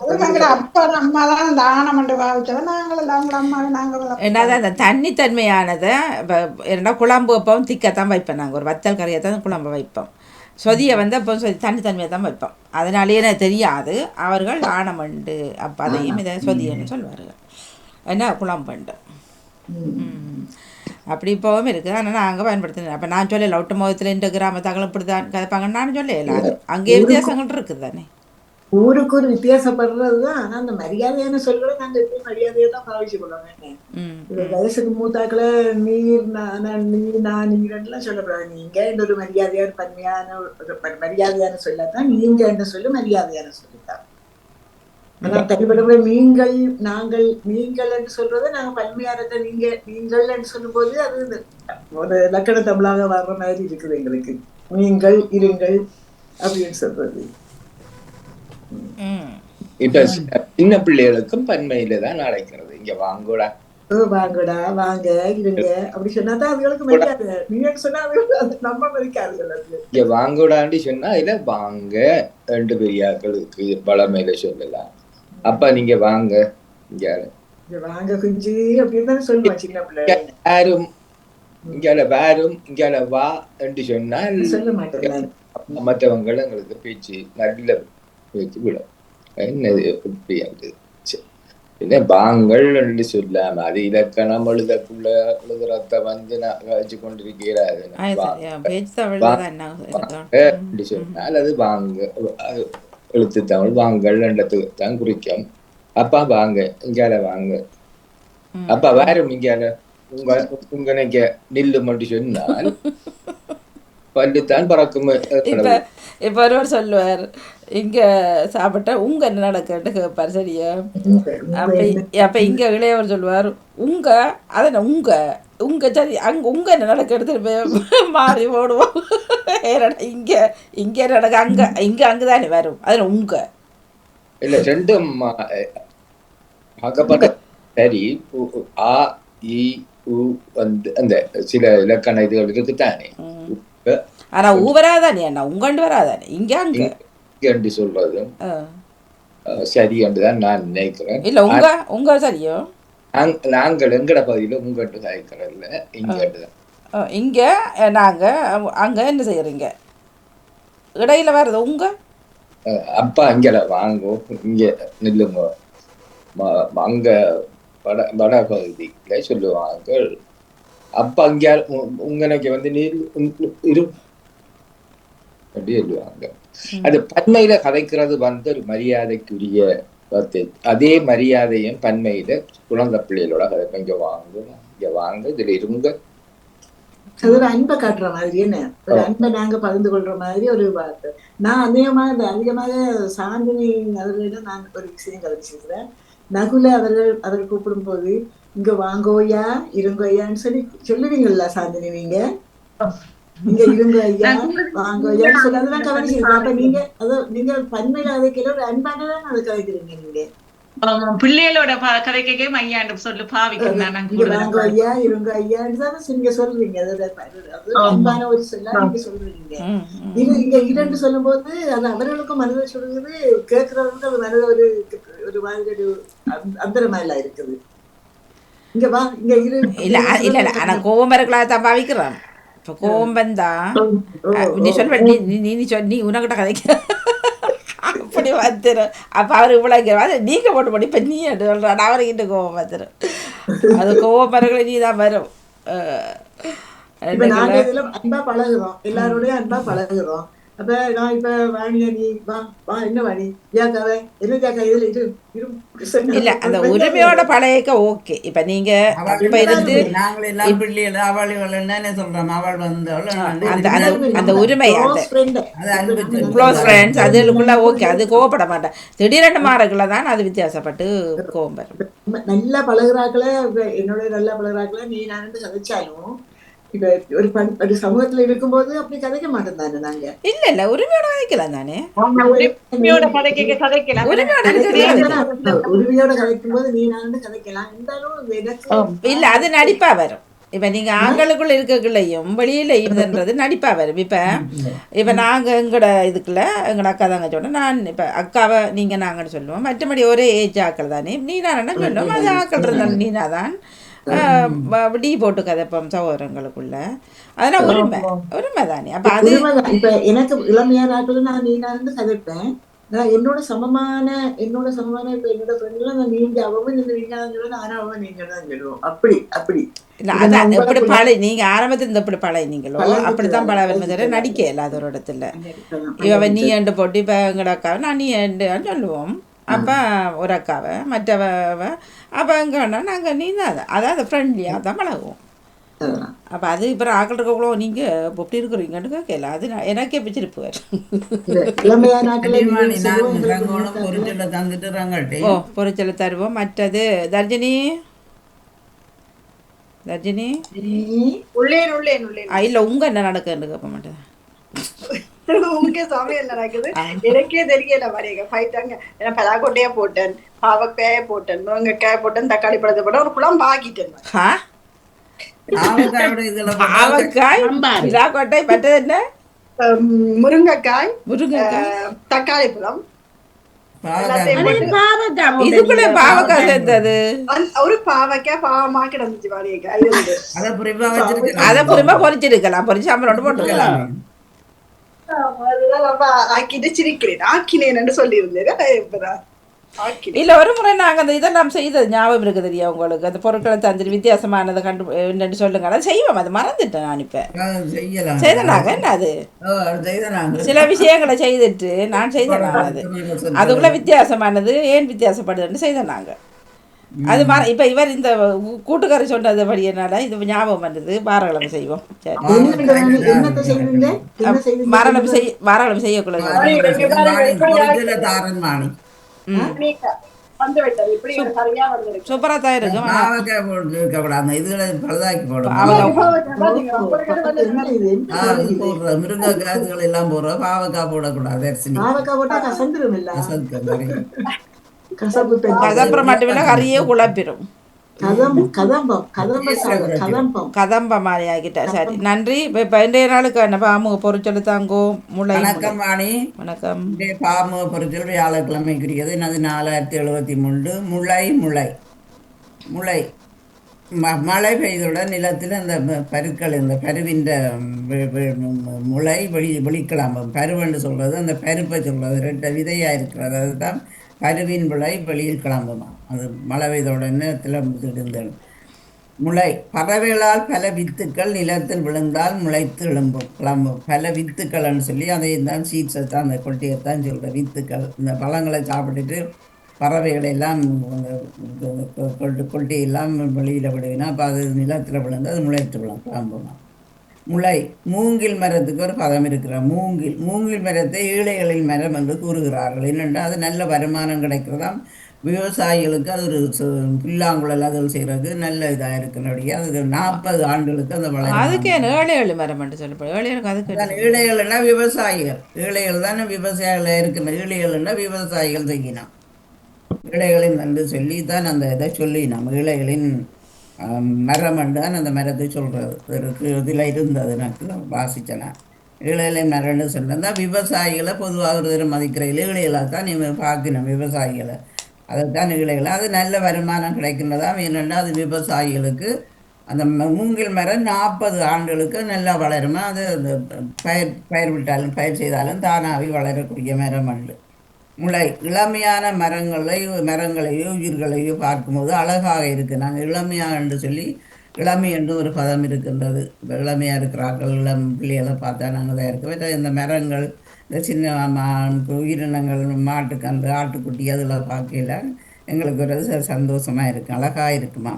அது எங்களை அப்பா அம்மா தான் இந்த ஆணமண்டு பாவிச்சோம். நாங்கள் எல்லாம் உங்களை அம்மாவை நாங்கள் என்னதான் அந்த தண்ணித்தன்மையானதை இப்போ என்ன குழம்பு வைப்போம், திக்கத்தான் வைப்போம். நாங்கள் ஒரு வத்தல் கறியை தான் குழம்பு வைப்போம். சொதியை வந்து அப்போ தண்ணித்தன்மையை தான் வைப்போம். அதனாலேயே எனக்கு தெரியாது. அவர்கள் ஆணமண்டு அப்போ அதையும் இதை சொதியன்னு சொல்வார்கள். என்ன குழம்பண்டு அப்படி இப்போவும் இருக்குது. ஆனால் நாங்கள் பயன்படுத்தினேன். அப்போ நான் சொல்லலை ஒட்டு மொத்தத்தில் இந்த கிராமத்தாக்கள் இப்படி தான் கதைப்பாங்கன்னு நான் சொல்லல. அது அங்கேயே வித்தியாசங்கள் இருக்குது தானே. ஊருக்கு ஒரு வித்தியாசப்படுறதுதான். ஆனா அந்த மரியாதையான சொல்களை நாங்க எப்படி மரியாதையை தான் பாவிச்சு கொள்ளணும். வயசுக்கு மூத்தாக்களை நீர் நீரெல்லாம் சொல்லக்கூடாது. நீங்க ஒரு மரியாதையான பன்மையான ஒரு மரியாதையான சொல்லத்தான் நீங்க என்ன சொல்லு மரியாதையான சொல்லித்தான். ஆனா தனிப்பட்ட நீங்கள் நாங்கள் நீங்கள் என்று சொல்றதை நாங்க பன்மையாரத்தை நீங்கள் என்று சொல்லும் போது அது ஒரு இலக்கண தமிழாக வர்ற மாதிரி இருக்குது எங்களுக்கு. நீங்கள் இருங்கள் அப்படின்னு சொல்றது. இப்ப சின்ன பிள்ளைகளுக்கும் பன்மையில தான் அழைக்கிறது. இங்க வாங்கடா வாங்கடா வாங்க இருங்க அப்படி சொன்னாதான் அதுகளுக்கு மரியாதை. நீங்க சொன்னா அது நம்ம மதிக்காதுகள். இங்க வாங்கடான்னு சொன்னா இதுல வாங்க ரெண்டு பெரியாக்களுக்கு பழமையில சொல்லலாம். அப்ப நீங்க வாங்க இங்க வாங்க குஞ்சு அப்படின்னு தானே சொல்லுவோம் சின்ன பிள்ளை. யாரும் இங்கால வாரும் இங்கால வா என்று சொன்னால் சொல்ல மாட்டேன். மற்றவங்கள் எங்களுக்கு பேச்சு நல்ல பேச்சு விடும். என்னது எப்படி அது என்ன பாங்கள் என்று சொல்லாம அது இலக்கணம் எழுதுறத வந்து நான் வச்சு கொண்டிருக்கிறாரு. சொன்னால் அது வாங்க எழுத்து தமிழ் வாங்கள் என்றதுக்கு தான் குறிக்கும். அப்பா வாங்க இங்கால வாங்க. அப்பா வேறும் இங்கால உங்க நில்லு மட்டும் சொன்னால் பல்லுத்தான் பறக்கும். இப்ப ஒருவர் சொல்லுவார், இங்க சாப்பிட்டா உங்க என்ன நடக்குன்னு கேட்பார். சரியா? அப்ப இங்க இளையவர் சொல்லுவார் உங்க அதன உங்க உங்க சரி அங்க உங்க என்ன நடக்க எடுத்துட்டு மாறி போடுவோம். இங்க இங்க நடக்க அங்க இங்க அங்கதானே வரும். அதன உங்க இல்ல ரெண்டும் ஆகப்பட்ட சரி. ஆ இ உ வந்து அந்த சில இலக்கண இதுகள் இருக்குத்தானே. ஆனா ஊ வராதானே அண்ணா, உங்கண்டு வராதானே. இங்க அங்க சொல்றது சரி என்றுதான் நான் நினைக்கிறேன். இல்ல உங்க உங்க சரியோ. நாங்கள் எங்கட பகுதியில உங்கட்டு சாய்க்கிறல்ல இங்கதான். இங்க நாங்க அங்க என்ன செய்யறீங்க இடையில வர்றது உங்க. அப்பா இங்கல வாங்கோ இங்க நில்லுங்க. அங்க வட பகுதியில சொல்லுவாங்க அப்பா இங்க உங்களுக்கு வந்து நீர் இரு அப்படி சொல்லுவாங்க. அது பன்மையில கதைக்கிறது வந்து ஒரு மரியாதைக்குரிய வார்த்தை. அதே மரியாதையும் பன்மையில குழந்தை பிள்ளைகளோட கதைப்ப இங்க வாங்க இதுல இருங்க. அது ஒரு அன்பை காட்டுற மாதிரி என்ன ஒரு அன்பை நாங்க பகிர்ந்து கொள்ற மாதிரி ஒரு வார்த்தை. நான் அதிகமாக சாந்தினி அவர்களிடம் நான் ஒரு விஷயம் கதைச்சிருக்கிறேன். நகுல அவர்கள் கூப்பிடும் போது இங்க வாங்கோயா இருங்கோயான்னு சொல்லுவீங்கல்ல சாந்தினி. நீங்க இங்க இருங்க ஐயா வாங்கோயான்னு சொல்லாதான் கவனிச்சிருக்கேன். அப்ப நீங்க பன்மையில கதைக்கல ஒரு அன்பானதான் அதை கதைக்கிறீங்க. நீங்க பிள்ளைகளோட கதைக்கே மையாண்டு சொல்லு பாவிக்கிறேன். வாங்க ஐயா இருங்க ஐயான்னு தான் நீங்க சொல்றீங்க. அது அன்பான ஒரு சொல்லா நீங்க சொல்றீங்க. இங்க இரண்டு சொல்லும் போது அது அவர்களுக்கும் மனதை சொல்லுது, கேட்கிறவர்களுக்கு அது மனதை ஒரு மாதிரி அந்தரமா எல்லாம் இருக்குது. இங்க வா இங்க இரு இல்ல இல்ல இல்ல. ஆனா கோபம் இருக்கலாம் தான் பாவிக்கிறான். இப்ப கோபம் வந்தா நீ சொல்ற நீ உனக்கிட்ட கதைக்க அப்படி வந்துடும். அப்ப அவரு இவ்வளவு நீங்க போட்டு போடி இப்ப நீ சொல்றான் அவர்கிட்ட கோபம் வந்துடும். அது கோபம் மரங்களை நீ தான் வரும். நாங்க இதுல அன்பா பழகுறோம், எல்லாரோடய அன்பா பழகுறோம். அப்ப நான் இப்ப வாணியா நீ வா வா என்ன வாணி ஏக்காவே என்ன கேக்கா இதுல இரு இல்ல அந்த உரிமையோட பழையக்க ஓகே. இப்ப நீங்க இப்ப இருந்து அந்த உரிமை க்ளோஸ் ஃப்ரெண்ட்ஸ் அதுக்குள்ள ஓகே. அது கோவப்பட மாட்டேன். திடீரென்று மாறக்குள்ள தான் அது வித்தியாசப்பட்டு கோவம் வரும். நல்லா பழகுறாக்கள என்னோட நல்லா பழகுறாக்கள நீ நான் கதைச்சாலும் இப்ப ஒரு சமூகத்துல இருக்கும்போது அப்படி கதைக்க மாட்டோம் தானே நாங்க. இல்ல இல்ல உரிமையோட கதைக்கலாம் தானே. உரிமையோட கதைக்கும் போது நீ நான் கதைக்கலாம். இருந்தாலும் இல்ல அது நடிப்பா வரும். இப்ப நீங்க ஆங்களுக்குள்ள இருக்கக்குள்ளேயும் வெளியிலையும் இதுன்றது நடிப்பா வரும். இப்ப நாங்க எங்கட இதுக்குள்ள எங்கட அக்கா தாங்க சொன்னோம். நான் இப்ப அக்காவை நீங்க நாங்கன்னு சொல்லுவோம். மற்றபடி ஒரே ஏஜ் ஆக்கள் தானே நீனா சொல்லுவோம். அது ஆக்கள் இருந்தாலும் நீனா தான் டீ போட்டு கதைப்போம் சகோதரங்களுக்குள்ள. அதெல்லாம் உரிமை தானே. அப்ப அது இப்ப எனக்கு இளமையான ஆட்கள் நான் நீனான்னு கதைப்பேன். நான் என்னோட சமமான இப்ப என்னோட ஃப்ரெண்ட்லாம் நான் நீங்க அவன் நீங்க ஆனா அவன் நீங்க தான் சொல்லுவோம். அப்படி எப்படி பழைய நீங்க ஆரம்பத்துல இருந்து எப்படி பழைய நீங்களோ அப்படித்தான் பழைய வருமே நடிக்க இல்லாத ஒரு இடத்துல. இவ நீ எண்டு போட்டு இப்ப எங்கட அக்காவை நான் நீ எண்டுன்னு சொல்லுவோம். அப்ப ஒரு அக்காவை மற்றவ அப்ப எங்கன்னா நாங்க நீ தான் அதாவது ஃப்ரெண்ட்லியா தான் பழகுவோம். அப்ப அது இப்ப ஆக்கள் இருக்கவங்களோ நீங்க எப்படி இருக்கிறீங்கன்னு கேட்கல. அது எனக்கே பிச்சிருப்பார். ஓ பொறிச்சல தருவோம். மற்றது தர்ஜினி இல்ல உங்க என்ன நடக்குன்னு கேட்க மாட்டேன். சமையல் நடக்குது எனக்கே தெரியல வரைய போயிட்டாங்க. ஏன்னா பலாக்கொட்டையா போட்டேன், பாவக்காய போட்டேன், முருங்கைக்காய போட்டேன், தக்காளி பழத்தை போட்டேன், ஒரு குழம்பு ஆக்கிட்டேன். முருங்கைக்காய் தக்காளி பழம் ஒரு பாவக்காய் பாவமா கிடந்துச்சு வாரியக்காய். அதை புரியுமா பொறிச்சிருக்கலாம். பொறிச்சு அம்மனோட போட்டுருக்கலாம். ஆக்கிட்டு சிரிக்கிறேன் ஆக்கினேன்னு சொல்லி இருந்தேன். இல்ல ஒரு முறை நாங்க அந்த இதெல்லாம் செய்தது ஞாபகம் இருக்கு தெரியா உங்களுக்கு? அந்த பொருட்களை தந்துட்டு வித்தியாசமானதை கண்டு சொல்லுங்க. அதை செய்வோம். அது மறந்துட்டேன் நான். இப்ப செய்தனாங்க என்ன அது சில விஷயங்களை செய்துட்டு நான் செய்தேன். அது அதுக்குள்ள வித்தியாசமானது ஏன் வித்தியாசப்படுதுன்னு செய்தனாங்க. அது இப்ப இவர் இந்த கூட்டுக்கறி சொன்னது படியனால இது ஞாபகம் வந்தது. வாரக்கிழமை செய்வோம். வாரக்கிழமை செய்யக்கூடாது. சூப்பரா தான் இருக்கும். முருங்கைக்காய்கள் எல்லாம் போடுறோம். பாவக்காய் போடக்கூடாது. கதப்புறம் மட்டுமில்ல கறியே குழப்பிடும். கதம்ப மாதிரி ஆகிட்ட. சரி நன்றி. இப்ப இன்றைய நாளுக்கு என்ன பாமுக பொருட்கள் தாங்கோ முளை. வணக்கம் வாணி. வணக்கம். பாமுக பொருட்கள் வியாழக்கிழமைக்குரியது. அது 4073 முளை மழை பெய்தவுடன் நிலத்தில் அந்த பருக்கள் இந்த பருவின் முளை வெளிக்கிளம்பும். பருவன்னு சொல்றது அந்த பருப்பை சொல்றது 2 விதையா இருக்கிறது. அதுதான் பருவின் விளை வெளியில் கிளம்புமா. அது மழை பெய்தோட நேரத்தில் இருந்தது. முளை பறவைகளால் பல வித்துக்கள் நிலத்தில் விழுந்தால் முளைத்து கிளம்பும். பல வித்துக்கள்னு சொல்லி அதையும் தான் சீட்ஸை தான் அந்த கொட்டியைத்தான் சொல்கிற வித்துக்கள். இந்த பழங்களை சாப்பிட்டுட்டு பறவைகளெல்லாம் கொட்டியெல்லாம் வெளியில் விடுவினா அப்போ அது நிலத்தில் விழுந்து அது முளைத்து கிளம்புமா. முளை மூங்கில் மரத்துக்கு ஒரு பதம் இருக்கிற மூங்கில் மரத்தை ஏழைகளின் மரம் என்று கூறுகிறார்கள். என்னென்றால் அது நல்ல வருமானம் கிடைக்கிறதாம். விவசாயிகளுக்கு அது ஒரு புல்லாங்குழல் அதில் செய்கிறது நல்ல இதாக இருக்கிறபடியா அது 40 ஆண்டுகளுக்கு அந்த வளரும். அதுக்கு ஏழைகள் மரம் என்று சொல்லப்படும். ஏழைகள்னா விவசாயிகள். ஏழைகள் தானே விவசாயிகள் இருக்கிற. ஏழைகள்னா விவசாயிகள் செய்யணும். ஏழைகளின் என்று சொல்லித்தான் அந்த இதை சொல்லி நம்ம ஏழைகளின் மரம் தான் அந்த மரத்தை சொல்கிறது. இதில் இருந்தது எனக்கு வாசிச்சேன். ஏழைகளின் மரம்னு சொன்னா விவசாயிகளை பொதுவாக ஒரு தரம் மதிக்கிற ஏழைகளாக தான் நீ பார்க்கணும். விவசாயிகளை அதைத்தான் ஏழைகளை. அது நல்ல வருமானம் கிடைக்கின்றதா. என்னென்னா அது விவசாயிகளுக்கு அந்த மூங்கில் மரம் 40 ஆண்டுகளுக்கு நல்லா வளருமா. அது அந்த பயிர் விட்டாலும் பயிர் செய்தாலும் தானாகவே வளரக்கூடிய மரம் அண்டு. முளை இளமையான மரங்களையோ உயிர்களையோ பார்க்கும்போது அழகாக இருக்குது. நாங்கள் இளமையா என்று சொல்லி இளமை என்று ஒரு பதம் இருக்கின்றது. இப்போ இளமையாக இருக்கிறார்கள் இளம் பிள்ளைகளை பார்த்தா நாங்கள் தான் இருக்க. இந்த மரங்கள் இந்த சின்ன உயிரினங்கள் மாட்டுக்கன்று ஆட்டுக்குட்டி அதில் பார்க்கல எங்களுக்கு ஒரு சந்தோஷமாக இருக்குது. அழகாக இருக்குமா.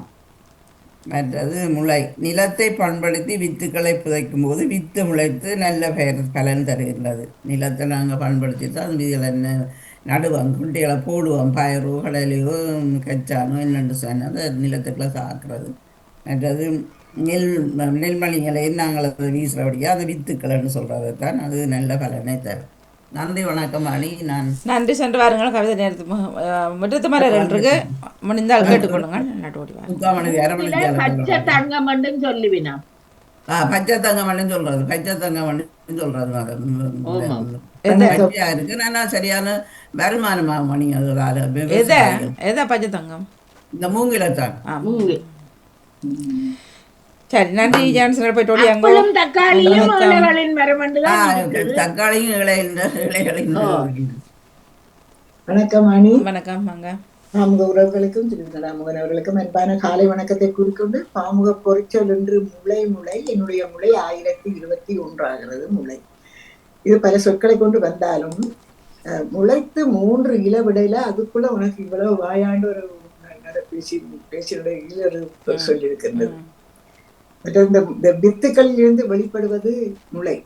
மற்றது முளை நிலத்தை பண்படுத்தி வித்துக்களை புதைக்கும் போது வித்து முளைத்து நல்ல பலன் தருகின்றது. நிலத்தை நாங்கள் பண்படுத்தி தான் இதில் என்ன நடுவோம். குட்டிகளை போடுவோம். பயிரோ கடலையோ கச்சானோ என்னென்று சொன்னால் அந்த நிலத்துக்குள்ள சாக்குறது. மற்றது நெல்மணிகளையும் நாங்கள் அதை வீசுகிறபடியாக அந்த வித்துக்கள்னு சொல்கிறது தான் அது நல்ல பலனை தரும். நன்றி வணக்கம் அணி. நான் நன்றி, சென்று வாருங்கள். கவிதை நேரத்து முற்றத்து மலர்கள் இருக்கு, முடிந்தால் கேட்டுக்கொள்ளுங்கள். நட்டோடி வாருங்கள். 3/4 மணி அரை மணிக்கு பச்சை தங்கம் மட்டும் சொல்லுவினா. பச்சை தங்கமன்னு சொல்றது, பச்சை தங்கமன்னு சொல்றது. ஆமாம். பச்சையா இருக்கு. நான் சரியான வருமானமாக மணி அதனால எதா பச்சை தங்கம்? இந்த மூங்கிலத்தான். மூங்கு. சரி, நன்றி ஜான்சன். போயிட்டு ஓடியாங்க. அப்பளும் தக்காளியும் இலைகளின் மரமண்டு தான் இருக்குது. தக்காளியும் இலைகளின் வணக்கம் அணி. வணக்கம். வாங்க. பாமுக உறவுகளுக்கும் திருவிழாமுகன் அவர்களுக்கும் அன்பான காலை வணக்கத்தை கூறிக்கொண்டு, பாமுக பொறிச்சொல் என்று முளை முளை என்னுடைய முளை 1021 ஆகிறது. முளை இது பல சொற்களை கொண்டு வந்தாலும் முளைத்து 3 இளவிடையில அதுக்குள்ள உனக்கு இவ்வளவு வாயாண்டு ஒரு பேச்சினுடைய ஒரு சொல்லி இருக்கின்றது. இந்த வித்துக்களில் இருந்து வெளிப்படுவது முளை.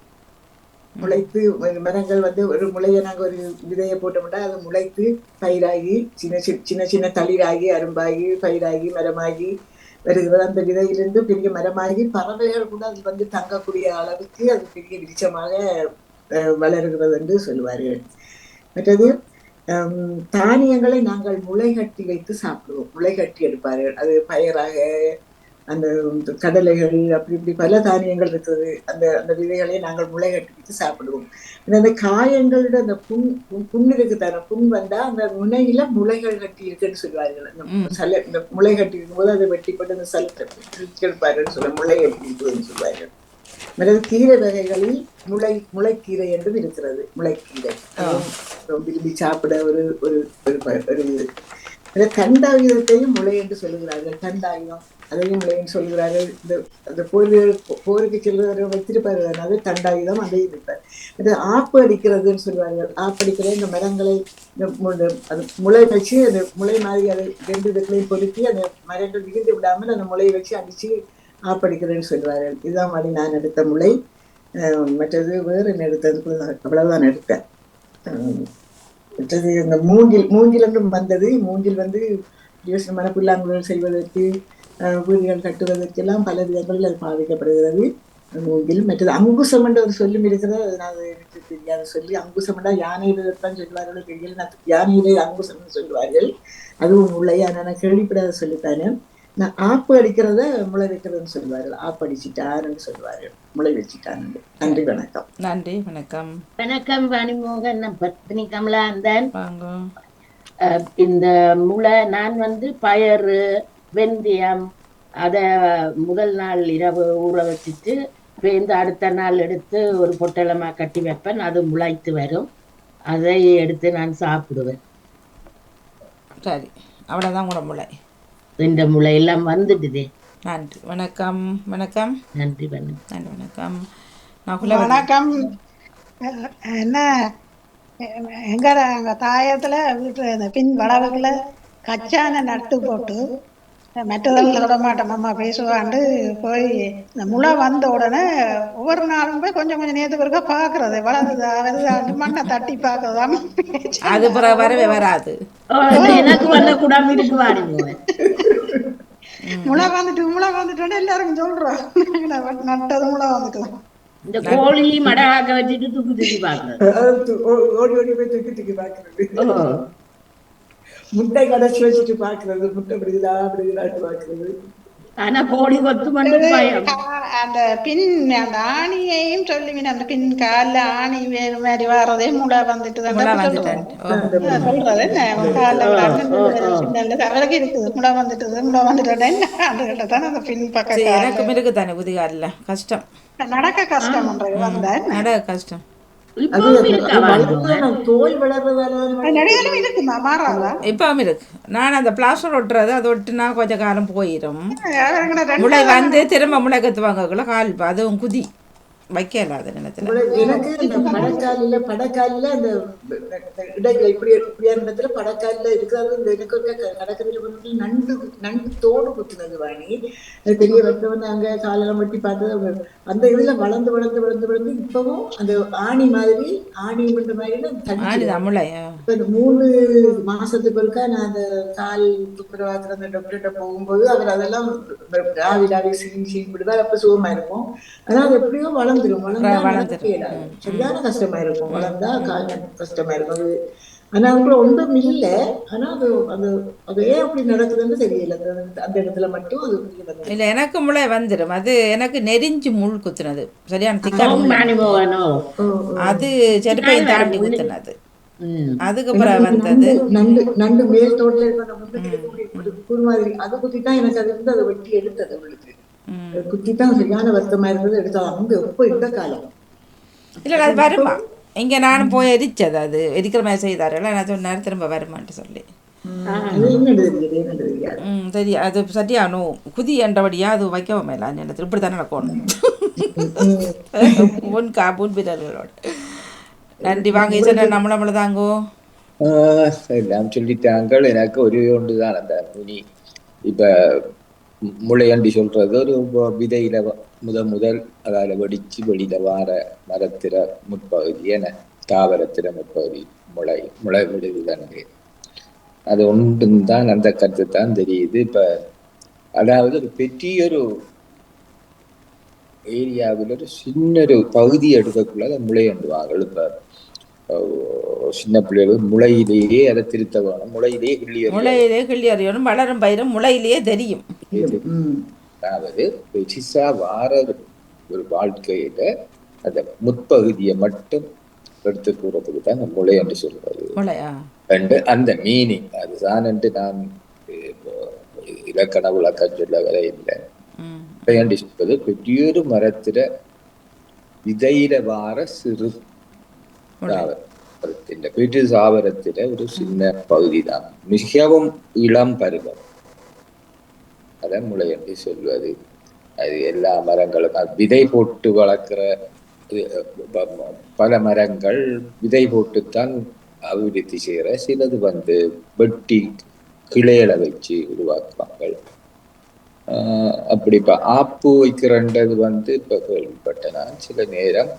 முளைத்து மரங்கள் வந்து ஒரு முளையை நாங்கள் ஒரு விதையை போட்டோம்னா அது முளைத்து பயிராகி சின்ன சின்ன தளிராகி அரும்பாகி பயிராகி மரமாகி வருகிறது. அந்த விதையிலிருந்து பெரிய மரமாகி பறவைகள் கூட அது வந்து தங்கக்கூடிய அளவுக்கு அது பெரிய விருட்சமாக வளர்கிறது என்று சொல்லுவார்கள். மற்றது தானியங்களை நாங்கள் முளை கட்டி வைத்து சாப்பிடுவோம். முளை கட்டி எடுப்பார்கள். அது பயராக, அந்த கடலைகள், அப்படி இப்படி பல தானியங்கள் இருக்குது. அந்த விதைகளை நாங்கள் முளை கட்டி வைத்து சாப்பிடுவோம். அந்த காயங்களோட அந்த புண் இருக்குதான, புண் வந்தா அந்த முனையில முளைகள் கட்டி இருக்குன்னு சொல்லுவார்கள். இந்த முளை கட்டி இருக்கும்போது அதை வெட்டி போட்டு அந்த சலத்தை எடுப்பார்கள் சொல்ல முளை கட்டி இருக்குதுன்னு சொல்லுவார்கள். மற்றது கீரை வகைகளில் முளைக்கீரை என்றும் இருக்கிறது. முளைக்கீரை விரும்பி சாப்பிட ஒரு தண்டாயுதத்தையும் முளை என்று சொல்லுகிறார்கள். தண்டாயுதம் அதையும் முளைன்னு சொல்லுகிறார்கள். இந்த போருக்கு செல்வதற்கு வைத்திருப்பார்கள், அது தண்டாயுதம், அதையும் இருப்பார். அது ஆப்பு அடிக்கிறதுன்னு சொல்லுவார்கள். ஆப்படிக்கிற இந்த மரங்களை அது முளை வச்சு அந்த முளை மாதிரி அதை 2 இதுக்களையும் பொருத்தி அந்த மரங்கள் விரிந்து விடாமல் அந்த முளையை வச்சு அடிச்சு ஆப்படிக்கிறேன்னு சொல்லுவார்கள். இதுதான் மாதிரி நான் எடுத்த முளை. மற்றது வேறு என்ன எடுத்தது, அவ்வளவுதான் எடுத்தேன். மற்றது இந்த மூங்கில் என்றும் வந்தது. மூங்கில் வந்து யோசனமான புல்லாங்குழல் செய்வதற்கு, வீடுகள் கட்டுவதற்கு எல்லாம் பல விதங்களில் அது பாதிக்கப்படுகிறது மூங்கில். மற்றது அங்குசம் என்ற ஒரு சொல்லும் இருக்கிறது. அது எனக்கு தெரியாத சொல்லி. அங்குசம் என்றால் யானையில்தான் சொல்லுவார்கள், தெரியல. யானையிலே அங்குசம்னு சொல்லுவார்கள். அதுவும் முளை. நான் கேள்விப்படாத சொல்லித்தானே. நான் ஆப்பு அடிக்கிறத முளை வைக்கிறதுன்னு சொல்லுவார்கள். ஆப்பு அடிச்சுட்டான்னு சொல்லுவார்கள், முளை வச்சுட்டான்னு. நன்றி வணக்கம். நன்றி வணக்கம். வணக்கம் வாணிமோகன். நான் பத்மினி கமலா இருந்தேன். இந்த முளை நான் வந்து பயறு, வெந்தயம் அதை முதல் நாள் இரவு ஊற வச்சுட்டு வேந்து அடுத்த நாள் எடுத்து ஒரு பொட்டலமாக கட்டி வைப்பேன். அது முளைத்து வரும். அதை எடுத்து நான் சாப்பிடுவேன். சரி, அவ்வளோதான் கூட முளை. இந்த முளை எல்லாம் வந்துடுதே. நன்றி வணக்கம். வணக்கம். நன்றி வணக்கம். நன்றி வணக்கம். வணக்கம். என்ன எங்க தாயத்துல வீட்டு இந்த பின் வளவுல கச்சான நட்டு போட்டு மற்றதெல்லாம் விட மாட்டோம் அம்மா பேசுவாண்டு போய் இந்த முளை வந்த உடனே ஒவ்வொரு நாளும் போய் கொஞ்சம் நேரத்துக்கு ஒருக்கா பாக்குறது வளர்ந்ததா வருதாண்டு மண்ணை தட்டி பாக்குறதா. அது வரவே வராது. எனக்கு வந்த கூடாம இருக்கு. முளை வந்துட்டு எல்லாரும் சொல்றோம் நட்டது முளை வந்துட்டு. இந்த கோழி மடகாக்க வச்சுட்டு தூக்கி பாக்குறது, ஓடி ஓடி போய் தூக்கி பாக்குறது, முட்டை கடைச்சி வச்சுட்டு பாக்குறது, முட்டை அப்படிதான்னு பாக்குறது. ஆனா கோழி கொத்து அந்த பின் அந்த ஆணியையும் சொல்லி அந்த பின் கால ஆணி வேறு மாதிரி வர்றதே முளை வந்துட்டு சொல்றது என்ன கால அவருக்கு இருக்குது. முளை வந்துட்டு தானே அந்த பின் பக்கம் எனக்கும் இருக்கு தானே புதிகால கஷ்டம், நடக்க கஷ்டம் நடக்க கஷ்டம். இப்பவும் இருக்கு. நான் அந்த பிளாஸ்டர் ஒட்டுறது அதை ஒட்டுனா கொஞ்சம் காலம் போயிடும். முளை வந்து திரும்ப முளை கத்துவாங்க கால், அதுவும் குதி வைக்கல அது நிலத்துல. எனக்கு இந்த படக்காலில அந்த இடத்துல இப்படியான இடத்துல படக்காலில இருக்கிறது. இந்த எனக்கு கடற்கரையில நண்டு தோடு குத்துனது வாணி. அது பெரிய வெட்டவன் அங்க காலெல்லாம் வெட்டி பார்த்தது. அந்த இதுல வளர்ந்து இப்பவும் அந்த ஆணி மாதிரி பண்ற மாதிரி முளை. இப்ப இந்த 3 மாசத்துக்கு ஒருக்கா நான் அந்த கால் துப்புரவாக்குற அந்த டாக்டர்கிட்ட போகும்போது அவர் அதெல்லாம் ஆவி சீன் விடுவார். அப்ப சுகமா இருக்கும். ஆனா அது எப்படியோ வளர்ந்து வளர்ந்துடும், வளர்ந்தா நடக்க வளர்ந்துடும். இயலாது. சரியான கஷ்டமா இருக்கும், வளர்ந்தா கஷ்டமா இருக்கும் அது. ஆனா அதுக்குள்ள ஒன்றும் இல்லை. ஆனா அது அது அது ஏன் அப்படி நடக்குதுன்னு தெரியல. அந்த இடத்துல மட்டும் அது வந்து இல்லை, எனக்கு முளை வந்துடும். அது எனக்கு நெறிஞ்சு முள் குத்துனது, சரியான திக்கான முள். அனுபவனோ அது செருப்பையும் தாண்டி குத்துனது. அதுக்கப்புறம் எனக்கு வந்தது நண்டு நண்டு மேல் தோட்டில் இருக்க அந்த முன்னுக்கு இருக்கக்கூடிய ஒரு கூடு மாதிரி அது குத்தித்தான் எனக்கு அது இருந்து அதை வெட்டி எடுத்தது அவளுக்கு. குத்தித்தான் சரியான வருத்தமா இருந்தது, எடுத்தது. அங்க எப்போ இந்த காலம் இல்லை, அது வருமா? இங்கே நானும் போய் எரிச்சது, அது எரிக்கிற மாதிரி செய்தார்கள். நான் சொன்னார் திரும்ப வருமான்ட்டு சொல்லி. அது என்னது தெரியாது. சரி, அது சரியானோ குதி என்றபடியாக அது வைக்கவும் மேலே நிலத்தில் இப்படி தானே நடக்கணும். முன் பிறர்களோட நன்றி. வாங்க ஈசனை நம்மள தாங்கோ எல்லாம் சொல்லிட்டாங்க. எனக்கு ஒரே ஒன்றுதான் அந்த முனி இப்ப முளையண்டி சொல்றது ஒரு விதையில முதல் அதால வெடிச்சு வெளியில வார மரத்திர முற்பகுதி என தாவரத்திர முற்பகுதி முளை விடுதுதானே. அது ஒன்றும் தான் அந்த கருத்து தான் தெரியுது. இப்ப அதாவது ஒரு பெரிய ஒரு ஏரியாவில் ஒரு சின்ன ஒரு பகுதி எடுக்கக்குள்ள அதை முளையண்டுவாங்க. இப்ப சின்ன பிள்ளைகள் முளையிலேயே அதை திருத்த வேணும், முளையிலேயே கிள்ளி அறியணும், வளரும் பயிரும் முளையிலேயே தெரியும். அதாவது பெருசா வார ஒரு வாழ்க்கையில அந்த முற்பகுதியை மட்டும் எடுத்து கூறதுக்கு தான் அந்த முளை என்று சொல்றது. அந்த மீனிங் அதுதான் என்று நான் இலக்கண விளக்கம் சொல்ல வர இல்லை. முளையண்டி சொல்வது பெரியோரு மரத்தில விதையில வார சிறு வீட்டு சாவரத்தில ஒரு சின்ன பகுதி தான், மிகவும் இளம் பருவம். அதான் முளையண்டி சொல்வது. அது எல்லா மரங்களும் விதை போட்டு வளர்க்கிற பல மரங்கள் விதை போட்டுத்தான் அபிவிருத்தி செய்கிற, சிலது வெட்டி கிளையில வச்சு உருவாக்குவாங்க. அப்படி இப்ப ஆப்பு வைக்கிறன்றது இப்ப கேள்விப்பட்டேன் நான். சில நேரம்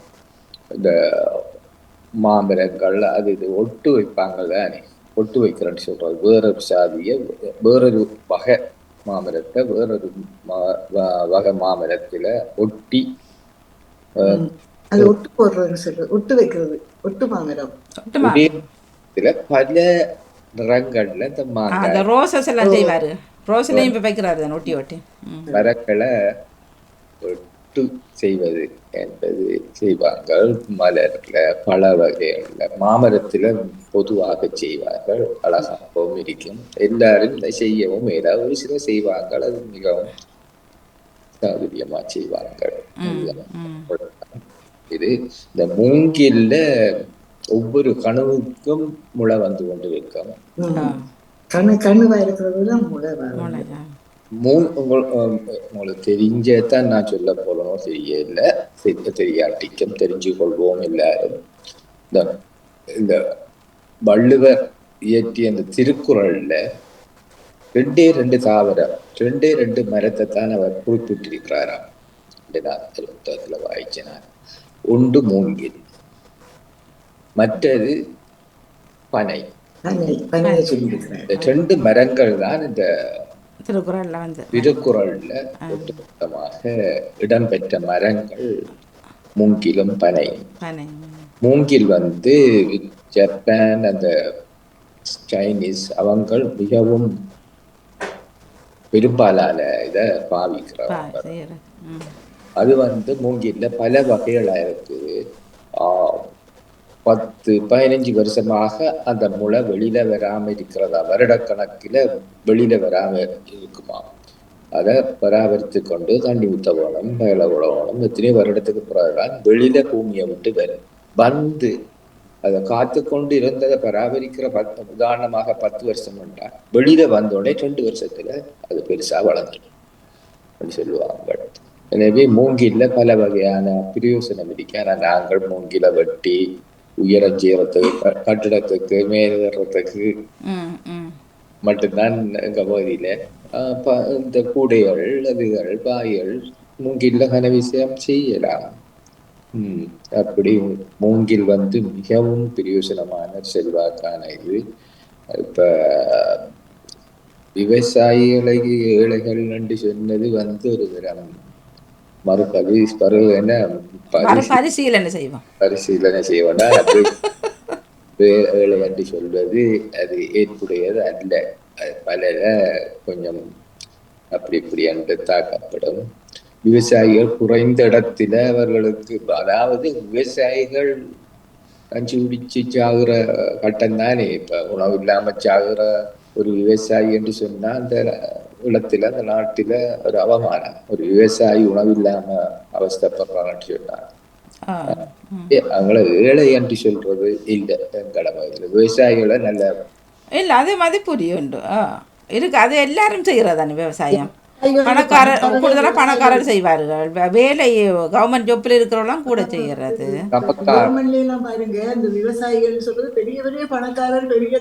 இந்த மாமரங்கள் அது இது ஒட்டு வைப்பாங்க தானே, ஒட்டு வைக்கிறேன்னு சொல்றது. வேறொரு சாதிய வேறொரு வகை மாமரத்தை வேறொரு வகை மாமரத்துல ஒட்டி அது ஒட்டு போடுறதுன்னு சொல்றது, ஒட்டு வைக்கிறது, ஒட்டு மாமரம். பல நிறங்கள்ல இந்த மாங்காய் ரோசஸ் எல்லாம் செய்வாரு, ரோஸ்லயும் இப்ப வைக்கிறாரு ஒட்டி ஒட்டி மரங்களை ஒட்டு செய்வது என்பது செய்வார்கள். மலர்ல பல வகைகள்ல மாமரத்துல பொதுவாக செய்வார்கள். அழகாகவும் இருக்கும், எல்லாரும் இதை செய்யவும் ஏதாவது ஒரு சில செய்வார்கள். அது மிகவும் சௌகரியமா செய்வார்கள். இது இந்த மூங்கில்ல ஒவ்வொரு கனவுக்கும் முளை வந்து கொண்டு இருக்கும். கணுவா இருக்கிறதுலாம் முளை. உங்களுக்கு தெரிஞ்சதான் நான் சொல்ல போறோம், தெரியல தெரியாட்டிக்கும் தெரிஞ்சு கொள்வோம் எல்லாரும். இந்த வள்ளுவர் இயற்றிய அந்த திருக்குறள்ல 2 தாவரம் 2 மரத்தை தான் அவர் குறிப்பிட்டிருக்கிறாராம். நான் வாய்ச்சேன். ஒன்று மூங்கில், மற்றது பனை. 2 மரங்கள் தான் இந்த திருக்குறள்ல ஒட்டுமொத்தமாக இடம்பெற்ற மரங்கள் மூங்கிலும் பனை. மூங்கில் ஜப்பான் அந்த சைனீஸ் அவங்கள் மிகவும் பெரும்பாலான இதை பாவிக்கிறாங்க. அது மூங்கில்ல பல வகைகளா இருக்குது. 10-15 வருஷமாக அந்த முளை வெளியில வராம இருக்கிறதா, வருடக்கணக்கில வெளியில வராம இருக்குமா. அதை பராமரித்து கொண்டு தண்ணி ஊத்த வேணும், மேல விடணும். எத்தனையோ வருடத்துக்கு பிறகுதான் வெளியில பூமியை விட்டு அதை காத்து கொண்டு இருந்ததை பராமரிக்கிற உதாரணமாக 10 வருஷம் என்றால் வெளியில வந்தோடனே 2 வருஷத்துல அது பெருசா வளர்ந்துடும் அப்படின்னு சொல்லுவாங்க. எனவே மூங்கில்ல பல வகையான பிரயோசனம் இருக்கு. ஆனா நாங்கள் மூங்கில வெட்டி உயரம் செய்யறதுக்கு, கட்டிடத்துக்கு, மேலேறதுக்கு மட்டும்தான் எங்க பகுதியில இந்த கூடைகள், அதுகள், பாய்கள் மூங்கில்ல கன விஷயம் செய்யலாம். அப்படி மூங்கில் மிகவும் பிரயோசனமான செல்வாக்கான இது. இப்ப விவசாயிகளை ஏழைகள் என்று சொன்னது ஒரு தரம் என்ன மறுபரிசீலனை செய்வோம். பரிசீலனை செய்ய வேண்டாம். அது வேலை என்று சொல்வது அது ஏற்புடையது அல்ல. அது பலர கொஞ்சம் அப்படி இப்படி என்று தாக்கப்படும். விவசாயிகள் குறைந்த இடத்துல அவர்களுக்கு, அதாவது விவசாயிகள் கஞ்சி குடிச்சு சாகுற கட்டம் தானே. இப்ப உணவு இல்லாம சாகுற ஒரு விவசாயி என்று சொன்னா அந்த இடத்துல, அந்த நாட்டில ஒரு அவமானம். ஒரு விவசாயி உணவு இல்லாம அவஸ்தப்படுறான்னு சொன்னாங்க. அவங்கள ஏழை என்று சொல்றது இல்லை. எங்கள விவசாயிகளை நல்ல இல்லை, அதே மாதிரி புரியுண்டு இருக்கு. அது எல்லாரும் செய்கிறதானே விவசாயம். பணக்காரர் கூடுதலாக பணக்காரர் செய்வார்கள். வேலை கவர்மெண்ட் ஜாப்ல இருக்கிறவங்களாம் கூட செய்யறது. கவர்மெண்ட்லாம் பாருங்க, இந்த விவசாயிகள் சொல்றது பெரிய பெரிய பணக்காரர், பெரிய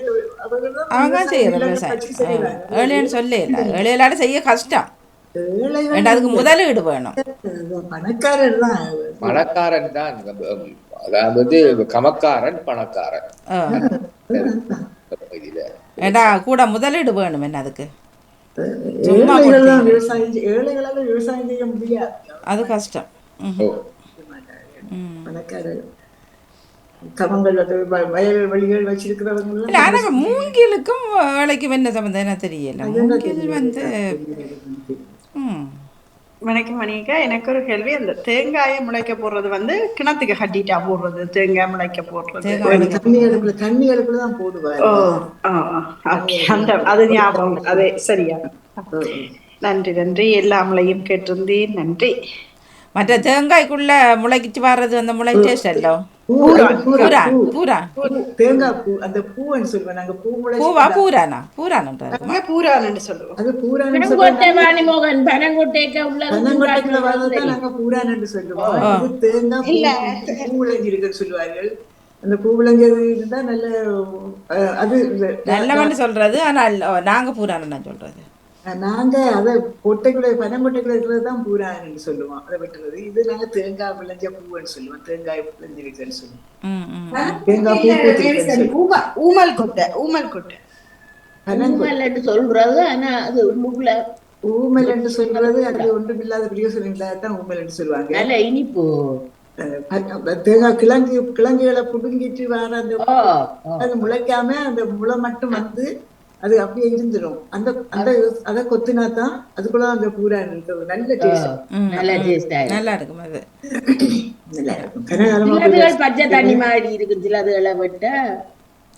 அவங்க செய்யற விவசாயம். ஏழைன்னு சொல்ல இல்லை, ஏழையிலாட செய்ய கஷ்டம். அதுக்கு முதலீடு வேணும். பணக்காரர் தான், பணக்காரன் தான். அதாவது கமக்காரன் பணக்காரன். ஏண்டா கூட முதலீடு வேணும். என்ன அதுக்கு ஏழைகளால விவசாயம் செய்ய முடியாது, அது கஷ்டம். பணக்காரர் கமங்கள் வயல் வழிகள் வச்சிருக்கிறவங்க. ஆனா மூங்கிலுக்கும் வேலைக்கும் என்ன சம்பந்தம் என்ன தெரியல. மூங்கில் வந்து வணக்கம் மணிக்கா, எனக்கு ஒரு கேள்வி. அந்த தேங்காயை முளைக்க போடுறது வந்து கிணத்துக்கு கட்டிட்டா போடுறது, தேங்காய் முளைக்க போடுறது தண்ணி அடுப்புல தான் போடுவாரு. அந்த அது ஞாபகம், அதே சரியா. நன்றி நன்றி, எல்லாமலையும் கேட்டிருந்தேன். நன்றி. மற்ற தேங்காய்க்குள்ள முளைக்கிச்சு வர்றது அந்த முளை டேஸ்ட் அல்லோ. தேங்காய் பூ, அந்த பூன்னு சொல்லுவேன் நாங்க. பூவா பூரானா? பூரானு பூரானு சொல்லுவோம். அது பூரானு நாங்க பூரானு சொல்லுவோம். தேங்காய் பூ விளைஞ்சிருக்குன்னு சொல்லுவார்கள். அந்த பூ விளைஞ்சது இருந்தா நல்ல, அது நல்லவன்னு சொல்றது. ஆனா நாங்க பூரானு சொல்றது. நாங்க அதை கொட்டைக்குள்ள, பனங்கொட்டைக்குள்ள இருக்கிறதுதான் பூரான்னு சொல்லுவோம். அதை வெட்டுறது. இது நாங்க தேங்காய் விளைஞ்ச பூன்னு சொல்லுவோம். தேங்காய் விளைஞ்சிருக்குன்னு சொல்லுவோம். தேங்காய் பூ ஊமல் கொட்டை, ஊமல் கொட்டை சொல்றது. ஆனா அது ஊமல் என்று சொல்றது அது ஒன்றும் இல்லாத பிரியோசனம் இல்லாதான் ஊமல் என்று சொல்லுவாங்க. நல்ல இனிப்பு. தேங்காய் கிழங்குகளை புடுங்கிட்டு வர அந்த முளைக்காம அந்த முளை மட்டும் வந்து அது அப்படியே இருந்துடும். அந்த அந்த அதை கொத்தினா தான் அதுக்குள்ள அந்த பூரா இருக்கிறது. நல்ல டேஸ்ட், நல்லா இருக்கும். அது நல்லா இருக்கும். பச்சை தண்ணி மாதிரி இருக்கு, சிலதுகளை விட்ட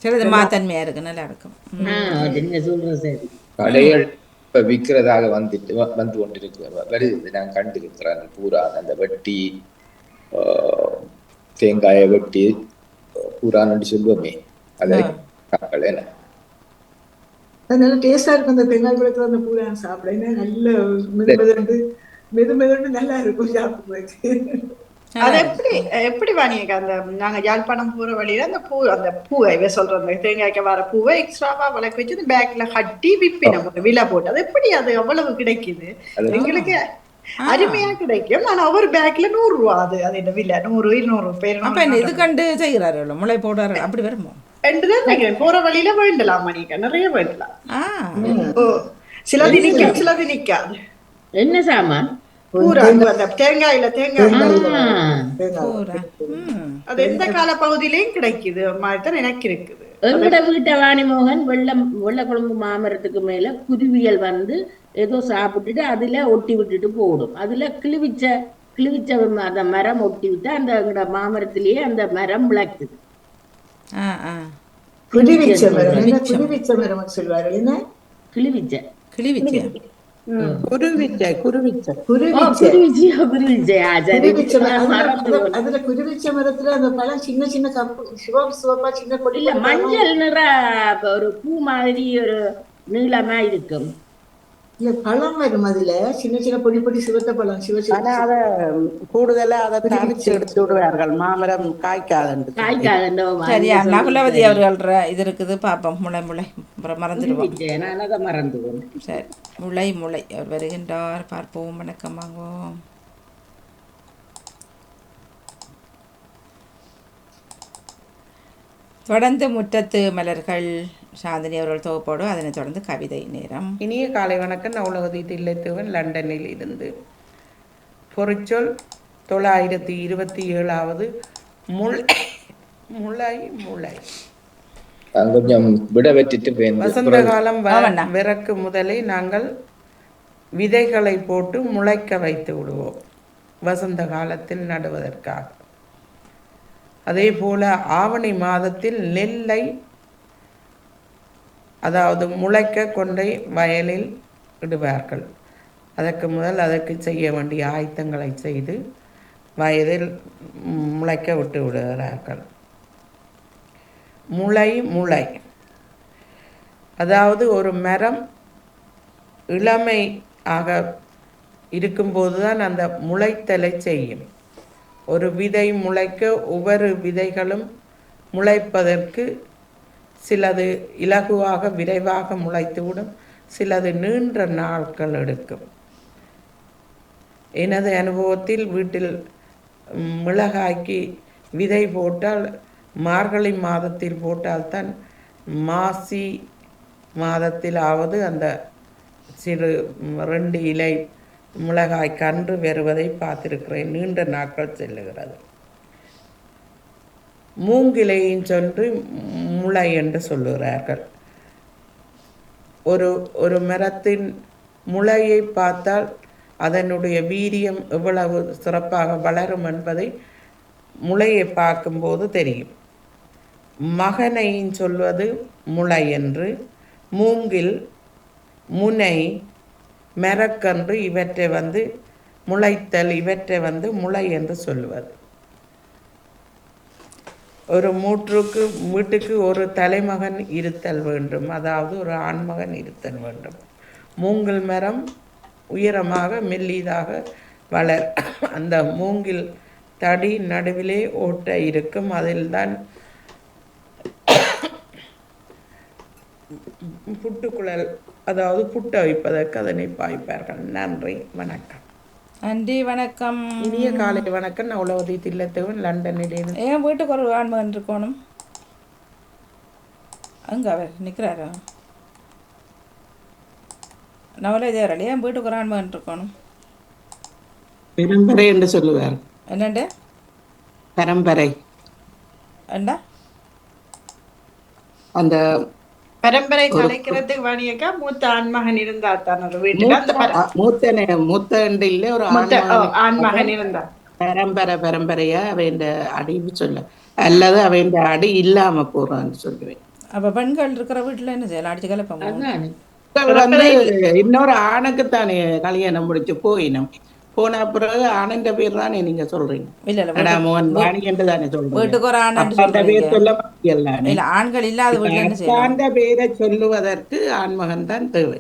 சிலது மாத்தன்மையா இருக்கு, நல்லா இருக்கும். சொல்றது சரி. கடைகள் இப்ப விற்கிறதாக வந்து கொண்டிருக்கிற வருது. நான் கண்டிருக்கிறேன். பூரா அந்த வெட்டி தேங்காயை வெட்டி பூரான்னு சொல்லுவோமே, அதை என்ன நல்ல டேஸ்டா இருக்கும். அந்த தேங்காய் குளத்துல அந்த பூரான் சாப்பிட நல்ல மெது நல்லா இருக்கும் சாப்பிடுறதுக்கு. அது எப்படி வாணியக்கா, அந்த நாங்க யாழ்ப்பாணம் போற வழியில அந்த பூவை சொல்ற அந்த தேங்காய்க்கு வர பூவை எக்ஸ்ட்ராவா வளர்க்க வச்சு அந்த பேக்ல கட்டி விப்பி நம்ம விலை போட்டு, அது எப்படி அது அவ்வளவு கிடைக்குது? எங்களுக்கு அருமையா கிடைக்கும். ஆனா ஒவ்வொரு பேக்ல 100 ரூபா. அது என்ன விலை 100 200 பேர் இது கண்டு செய்கிறாரு, முளை போடுறாரு. அப்படி வருமோ? போற வழியில வேண்டலாம் மணிக்கா, நிறைய வேண்டலாம். சிலது நிக்கும், சிலது நிக்காது. என்ன சாமான்? தேங்காயில தேங்காய் அது எந்த கால பகுதியிலயும் கிடைக்குது மாதிரிதான் எனக்கு இருக்குது. எங்கட வீட்டை வாணிமோகன் வெள்ளக்குழம்பு மாமரத்துக்கு மேல குருவியல் வந்து ஏதோ சாப்பிட்டுட்டு அதுல ஒட்டி விட்டுட்டு போடும். அதுல கிழிவிச்ச அந்த மரம் ஒட்டி விட்டு அந்த எங்கட மாமரத்திலேயே அந்த மரம் விளக்குது. குருவிச்ச மரம் சொல்வார்கள். என்ன கிழிவிச்ச? அதுல குருவிச்ச மரத்துல அந்த பழம் சின்ன சின்ன சிவப்பா சின்ன கொடி, மஞ்சள் நிற ஒரு பூ மாதிரி ஒரு நீளமா இருக்கும். இல்ல பழம் வரும். அதுல சின்ன சின்ன பொடி பொடி சிவத்த பழம். அத கூடுதலா அதை தனிச்சு எடுத்து விடுவார்கள். மாமரம் காய்க்காது. சரியா நகுலவதி அவர்கள் இது இருக்குது. பாப்போம். முளை மறந்துடுவோம். மறந்துடுவோம். சரி, முளை அவர் வருகின்றார். பார்ப்போம். வணக்கம், வாங்குவோம். தொடர்ந்து முற்றத்து மலர்கள் சாந்தினி அவர்கள் தொகுப்போடு, அதனைத் தொடர்ந்து கவிதை நேரம். இனிய காலை வணக்கம். நான் உலகதி தில்லைத்தேவன், லண்டனில் இருந்து. பொறிச்சொல் 927 முளை முளை முளை. கொஞ்சம் விட வெற்றிட்டு வசந்த காலம் விறக்கு முதலே நாங்கள் விதைகளை போட்டு முளைக்க வைத்து விடுவோம் வசந்த காலத்தில் நடுவதற்காக. அதே போல ஆவணி மாதத்தில் நெல்லை அதாவது முளைக்க கொண்டே வயலில் இடுவார்கள். அதற்கு முதல் அதற்கு செய்ய வேண்டிய ஆயத்தங்களை செய்து வயதில் முளைக்க விட்டு விடுகிறார்கள். முளை முளை அதாவது ஒரு மரம் இளமை ஆக இருக்கும்போது தான் அந்த முளைத்தலை செய்யும். ஒரு விதை முளைக்க ஒவ்வொரு விதைகளும் முளைப்பதற்கு சிலது இலகுவாக விரைவாக முளைத்துவிடும், சிலது நீண்ட நாட்கள் எடுக்கும். எனது அனுபவத்தில் வீட்டில் மிளகாய்க்கு விதை போட்டால் மார்கழி மாதத்தில் போட்டால்தான் மாசி மாதத்திலாவது அந்த சிறு 2 இலை மிளகாய் கன்று வருவதை பார்த்திருக்கிறேன். நீண்ட நாட்கள் செல்லுகிறது. மூங்கிலையும் சென்று முளை என்று சொல்லுகிறார்கள். ஒரு மரத்தின் முளையை பார்த்தால் அதனுடைய வீரியம் எவ்வளவு சிறப்பாக வளரும் என்பதை முளையை பார்க்கும்போது தெரியும். மகனையும் சொல்வது முளை என்று, மூங்கில், முனை, மரக்கன்று இவற்றை முளைத்தல் இவற்றை முளை என்று சொல்லுவது. ஒரு வீட்டுக்கு ஒரு தலைமகன் இருத்தல் வேண்டும், அதாவது ஒரு ஆண்மகன் இருத்தல் வேண்டும். மூங்கில் மரம் உயரமாக மெல்லிதாக வளர். அந்த மூங்கில் தடி நடுவிலே ஓட்டை இருக்கும், அதில்தான் புட்டுக்குழல் அதாவது புட்டை வைப்பதற்கு அதனை பாய்ப்பார்கள். நன்றி, வணக்கம். நன்றி, வணக்கம். இனிய காலை வணக்கம். நான் உலகத்தை தில்லத்தவன் லண்டனில். என் வீட்டுக்கு ஒரு ஆண்மகன் இருக்கணும். அங்கே அவர் நிற்கிறாரா? நவலை தேவரடி, என் வீட்டுக்கு ஒரு ஆண்மகன் இருக்கணும். பரம்பரை என்று சொல்லுவார். என்னண்டு பரம்பரை? ஏண்டா அந்த பரம்பரை கலைக்கிறதுக்கு வாணியக்கா மூத்த ஆண்மகன் இருந்தா தான் ஒரு வீட்டுல மூத்த இல்ல ஒரு ஆண்மகன் இருந்தா பரம்பரையா அவன் அடின்னு சொல்ல, அல்லது அவன் அடி இல்லாம போறான்னு சொல்லுவேன். அப்ப பெண்கள் இருக்கிற வீட்டுல என்ன செய்யலாம்? அடிச்சு கலப்ப இன்னொரு ஆணுக்குத்தானே கல்யாணம் முடிச்சு போயினும் போன பிறகு ஆனந்த பேர் தானே நீங்க சொல்றீங்க. பேரை சொல்லுவதற்கு ஆண்மகன் தான் தேவை.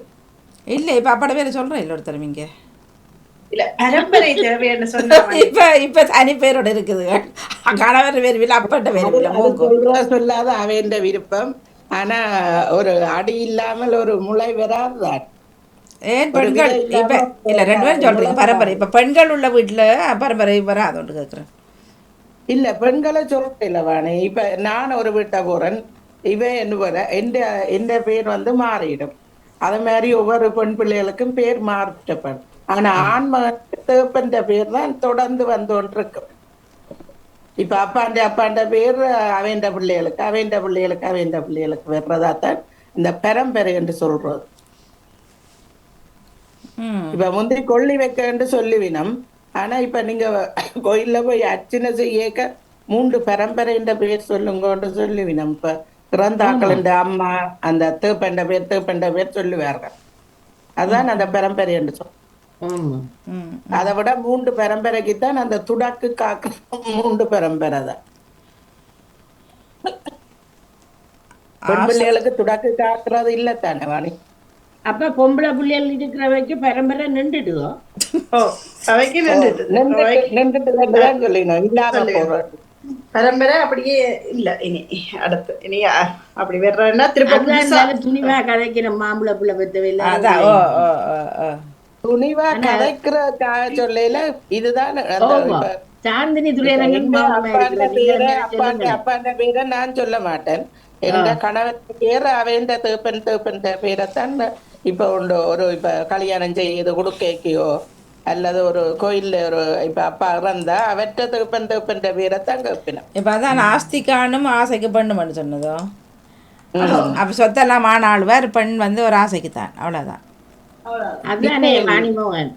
இல்ல இப்ப அப்பட பேரை சொல்றேன் இல்ல ஒருத்தர் இங்க பரம்பரை தேவைன்னு சொன்னா இப்ப தனி பேரோட இருக்குது. கணவர் பேர் அப்பட்ட பேர் சொல்லாத அவன் விருப்பம். ஆனா ஒரு அடி இல்லாமல் ஒரு முளை வராதுதான். ஏன் பெண்கள் இப்ப இல்ல 2 பேரும் சொல்றீங்க பரம்பரை. இப்ப பெண்கள் உள்ள வீட்டுல பரம்பரை வராது ஒன்று கேட்கிறேன். இல்ல பெண்களை சொல்றேன் இல்ல வாணி. இப்ப நான் ஒரு வீட்டை போறேன், இவன் என்ன போற எந்த பேர் மாறிடும். அது மாதிரி ஒவ்வொரு பெண் பிள்ளைகளுக்கும் பேர் மாற்றப்படும். ஆனா ஆண்மகன் தேப்பன்ற பேர் தான் தொடர்ந்து வந்துருக்கும். இப்ப அப்பாண்ட பேர் அவன் பிள்ளைகளுக்கு வர்றதாத்தான் இந்த பரம்பரை என்று சொல்றது. இப்ப முந்திரி கொள்ளி வைக்க சொல்லுவினம். ஆனா இப்ப நீங்க கோயில்ல போய் அர்ச்சனை செய்ய 3 பரம்பரை பேர் சொல்லுங்க சொல்லுவினம். இப்ப பிறந்தாக்கள் அம்மா அந்த தேப்பண்ட பேர் சொல்லுவார்கள். அதான் அந்த பரம்பரை என்று சொல்ல. அதை விட 3 பரம்பரைக்கு தான் அந்த துடக்கு காக்க 3 பரம்பரை தான். பெண் பிள்ளைகளுக்கு துடக்கு காக்குறது இல்லத்தானே வாணி. அப்ப பொம்பளை பிள்ளைகள் இருக்கிறவைக்கு பரம்பரை நின்றுடுதோ? பரம்பரை அப்படியே இல்ல. இனி அடுத்து இனி அப்படி வர்றா திருப்பி துணிவா கதைக்கிற மாம்பழ பிள்ளை பெற்றவையில துணிவா கதைக்கிற சொல்லையில இதுதான் சாந்தினி துறையரங்கன் அப்பாண்ட பேரை நான் சொல்ல மாட்டேன். எந்த கணவன் பேர் அவன் தேப்பன் பேரைத்தான் இப்ப உண்டு. ஒரு இப்ப கல்யாணம் செய்து கொடுக்கையோ அல்லது ஒரு கோயில்ல ஒரு இப்ப அப்பா இறந்தா அவற்ற தகப்பன் பேரைத்தான் கேட்பினோம். இப்போ அதான் ஆஸ்திகானும் ஆசைக்கு பெண்ணுமென்னு சொன்னதோ. அப்போ சொத்தெல்லாம் ஆனாளுவார், பெண் வந்து ஒரு ஆசைக்கு தான், அவ்வளோதான். அதுதானே வாணிமோகன்.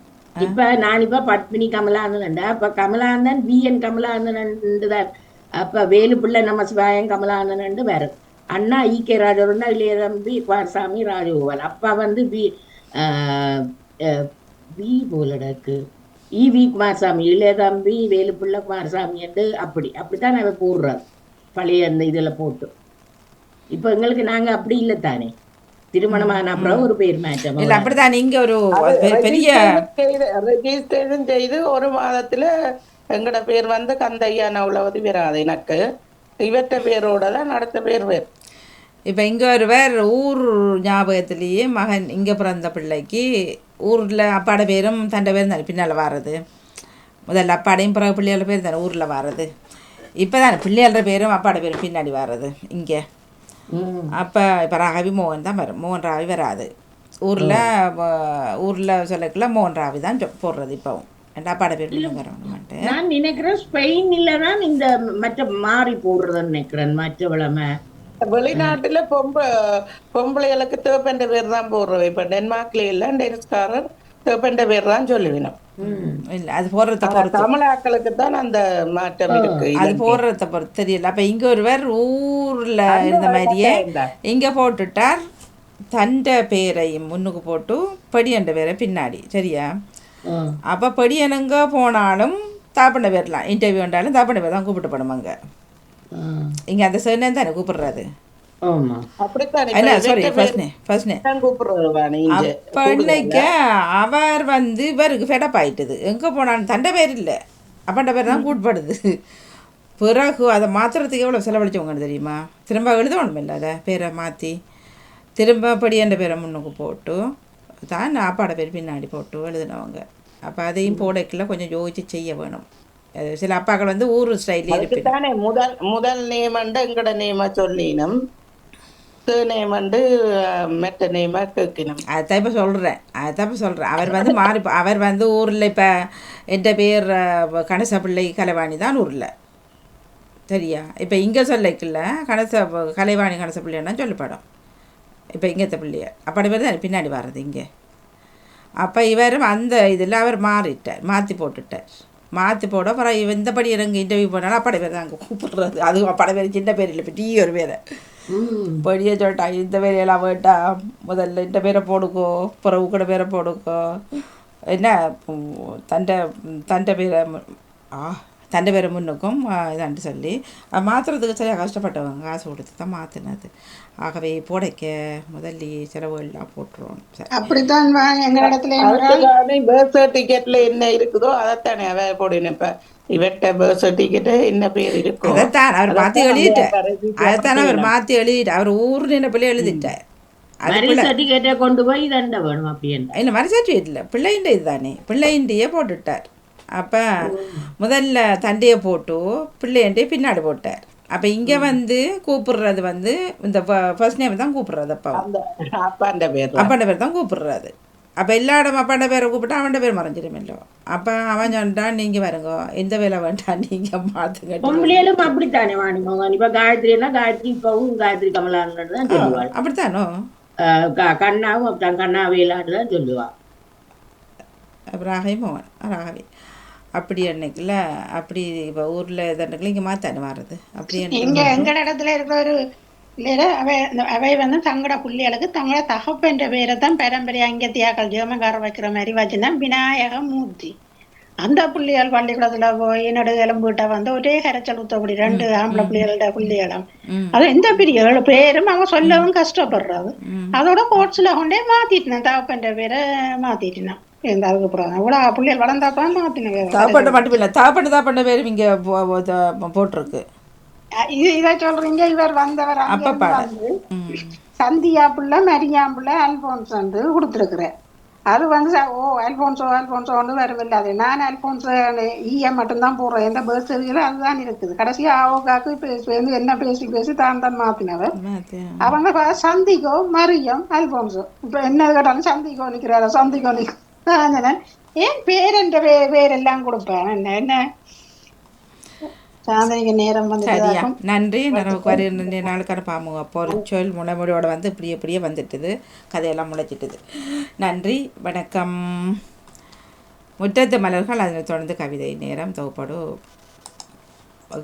இப்ப நான் இப்ப பத்மினி கமலானந்தன், அப்ப கமலானந்தன் VN கமலானந்தன் தான். அப்ப வேலுப்பிள்ளை நமசிவாயம் கமலானந்தன் வரும். அண்ணா EK ராஜவருண்டா, இளைய தம்பி குமாரசாமி ராஜகோபால். அப்பா வந்து வி போலடக்கு EV குமாரசாமி, இளைய தம்பி வேலுப்பிள்ளை குமாரசாமி என்று அப்படித்தான் அவ போடுறாரு பழைய அந்த இதுல போட்டு. இப்ப எங்களுக்கு நாங்க அப்படி இல்லை தானே, திருமணமான அப்புறம் ஒரு பேர் மாற்றம். இல்ல அப்படிதான். நீங்க ஒரு பெரிய ரெஜிஸ்ட்ரேஷன் செய்து ஒரு மாதத்துல எங்கட பேர் வந்து கந்தையான உழவது வராது. எனக்கு இவற்ற பேரோட தான் அடுத்த பேர் வேறு. இப்போ இங்கே ஒருவர் ஊர் ஞாபகத்திலேயே மகன் இங்கே பிறந்த பிள்ளைக்கு ஊரில் அப்பாட பேரும் தண்டை பேரும் தானே பின்னால் வர்றது. முதல்ல அப்பாடையும் பிறகு பிள்ளைகள பேர் தானே ஊரில் வர்றது. இப்போ தானே பிள்ளைகள பேரும் அப்பாட பேரும் பின்னாடி வர்றது இங்கே. அப்போ இப்போ ராவி மோகன் தான் வரும், மோகன் ராவி வராது. ஊரில் சொல்லக்குள்ள மோகன் ராவி தான் போடுறது இப்போவும். அப்பாட பேர் வரணுமான்ட்டு நான் நினைக்கிறேன். ஸ்பெயின்ல தான் இந்த மற்ற மாறி போடுறதுன்னு நினைக்கிறேன். மற்ற விளமை வெளிநாட்டுல பொம்பளைகளுக்கு தேப்பண்ட பேர் தான் போடுறோம். இப்ப டென்மார்க்ல இல்ல டெனிஸ்காரர் தேப்பண்ட பேர் தான் சொல்லுவினோம். இல்ல அது போடுறத பொறுத்து, தமிழாக்களுக்கு தான் அந்த மாற்றம் இருக்கு. அது போடுறத பொறுத்து தெரியல. அப்ப இங்க ஒருவர் ஊர்ல இருந்த மாதிரியே இங்க போட்டுட்டார், தண்ட பேரையும் முன்னுக்கு போட்டு படியண்ட பேரை பின்னாடி. சரியா? அப்ப படியனுங்க போனாலும் தாப்பண்ட பேர்லாம் இன்டர்வியூ வந்தாலும் தாப்பண்ட பேர் தான் கூப்பிட்டுப்படும். அங்க இங்க அந்த சேர்னே தானே கூப்பிடுறாரு. அவர் வந்து இவருக்கு ஃபெடப் ஆயிட்டது. எங்க போனாலும் தண்டை பேர் இல்லை, அப்பண்ட பேர் தான் கூட்படுது. பிறகு அதை மாத்துறதுக்கு எவ்வளோ செலவழிச்சவங்கன்னு தெரியுமா? திரும்ப எழுதணும் இல்லை, அதை பேரை மாற்றி திரும்ப படி என்ற பேரை முன்னுக்கு போட்டு தான் அப்பாட பேர் பின்னாடி போட்டு எழுதினவங்க. அப்போ அதையும் போடக்குள்ள கொஞ்சம் யோசிச்சு செய்ய வேணும். சில அப்பாக்கள் வந்து ஊர் ஸ்டைலே இருப்பாங்க. முதல் நேமண்டு எங்கட நேம சொல்லினோம், நேமண்டு மெட்ட நேம கேட்கணும். அதான் இப்போ சொல்கிறேன், அவர் வந்து மாறி, அவர் வந்து ஊரில் இப்போ எந்த பேர் கணச பிள்ளை கலைவாணி தான் ஊரில். சரியா? இப்போ இங்கே சொல்லக்குள்ள கலைவாணி கணச பிள்ளைன்னா சொல்லப்படும். இப்போ இங்கத்த பிள்ளைய அப்படி பேர் தான் பின்னாடி வர்றது இங்கே. அப்போ இவரும் அந்த இதில் அவர் மாற்றி போட்டுட்டார். மாற்றி போட அப்புறம் இந்த படி எனக்கு இன்டர்வியூ போனாலும் அப்படி பேர் தான் அங்கே கூப்பிடுறது. அதுவும் அப்படி பேர் சின்ன பேர் இல்லை, இப்போ டீ ஒரு பேரை படிய சொல்லிட்டா, இந்த பேரையெல்லாம் வேட்டா முதல்ல இந்த பேரை போடுக்கோ, பிறகு கூட பேரை போடுக்கோ, என்ன தண்டை பேரை தண்டை பேரை முன்னுக்கும் இதான்ட்டு சொல்லி மாற்றுறதுக்கு சரியாக கஷ்டப்பட்டவங்க காசு கொடுத்து தான் மாற்றினது. ஆகவே போடைக்க முதல்ல செலவுகள்லாம் போட்டுருவோம். அப்படித்தான் எங்க இடத்துல பர்த் சர்டிஃபிகேட்ல என்ன இருக்குதோ அதைத்தானே அவ போடணும். இப்ப இவட்ட பர்த் சர்டிஃபிகேட் என்ன பேர் இருக்கும் அதைத்தான் அவர் மாற்றி எழுதிட்டார். அதைத்தானே அவர் மாற்றி எழுதிட்டார். அவர் ஊர் நினைப்பிலே எழுதிட்டார். சர்டிஃபிகேட்டை கொண்டு போய் தண்டை வேணும் அப்படின்னு இல்லை, மறு சர்டிஃபிகேட் இல்லை, பிள்ளைண்ட இதுதானே, பிள்ளைண்டையே போட்டுட்டார். அப்போ முதல்ல தண்டையை போட்டு பிள்ளையண்டே பின்னாடி போட்டார். அப்போ இங்கே வந்து கூப்பிடுறது வந்து இந்த ஃபர்ஸ்ட் நேம் தான் கூப்பிடுறது. அப்பாண்ட பேர் தான் கூப்பிடுறது. அப்போ எல்லா இடம் அப்பாண்ட பேரை கூப்பிட்டா அவன்ட பேர் மறைஞ்சிடுமല്ലോ. அப்போ அவன் சொன்னான், நீங்கள் வருங்க, எந்த வேலை வேண்டாம், நீங்கள் மாற்றுங்க. பொம்பளையிலும் அப்படித்தானே வாணிமோகன். இப்போ காயத்ரினா காயத்ரி, இப்பவும் காயத்ரி கமலான்னு தான் சொல்லுவாள். அப்படித்தானோ? கண்ணாவும் கண்ணா வேலான்னு தான் சொல்லுவாள். ராகவி மோகன், ராகவி அப்படி அன்னைக்குல அப்படி இப்போ ஊரில் இதன்னைக்குள்ள இங்கே மாத்தானே வர்றது. அப்படி இங்கே எங்கள் இடத்துல இருக்கிற ஒரு இல்லையா அவை வந்து தங்களோட பிள்ளைகளுக்கு தங்களோட தகப்பன்ற பேரை தான் பரம்பரை அங்கத்தியாக்கள் ஜெமகார வைக்கிற மாதிரி வச்சுதான் விநாயக மூர்த்தி. அந்த பிள்ளைகள் பள்ளிக்கூடத்துல போய் நடுகளும் வீட்டை வந்து ஒரே கரைச்சல் ஊற்றப்படி 2 ஆம்பளை பிள்ளைகளோட பிள்ளைகளும் அது எந்த பெரிய 7 பேரும் அவங்க சொல்லவும் கஷ்டப்படுறது. அதோட கோட்ஸ்ல கொண்டே மாத்திட்டேன், தகப்பன்ற பேரை மாத்திட்டேன். அதுக்கப்புறம் இவ்வளவு பிள்ளைகள் வளர்ந்தாப்பா மாத்தினேன். தாப்பண்ட மட்டும் இல்லை, தாப்பண்ட பேரும் இங்கே போட்டிருக்கு. இதை சொல்றீங்க. இவர் வந்தவர் சந்தியா பிள்ளை, மரியா பிள்ளை, அல்போன்ஸ் வந்து கொடுத்துருக்குறேன். அது வந்து அல்போன்சோன்னு வரவில்லை. அது நான் அல்போன்சோ மட்டும்தான் போடுறேன். எந்த பர்த் சர்டிஃபிகேட்ல அதுதான் இருக்குது. கடைசியா ஆவோக்காக்கு என்ன பேசி தான் மாத்தினவர். அவங்க சந்திகோ மரியம் அல்போன்சோ. இப்ப என்ன கேட்டாலும் சந்திகோ நிக்கிறாரா, சந்திகோ நிக்கிறேன். ஏன் பேரென்ற பேரெல்லாம் கொடுப்பேன் என்ன சாதனைக்கு நேரம் சரியா வந்துட்டு நன்றி நமக்கு வர 2 நாளுக்கான பாமுக பொறிச்சொல் முளைமொழியோட வந்து இப்படியே வந்துட்டுது, கதையெல்லாம் முளைச்சிட்டுது. நன்றி, வணக்கம். முற்றத்து மலர்கள், அதனை தொடர்ந்து கவிதை நேரம் தொகுப்போடு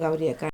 கௌரி அக்கா.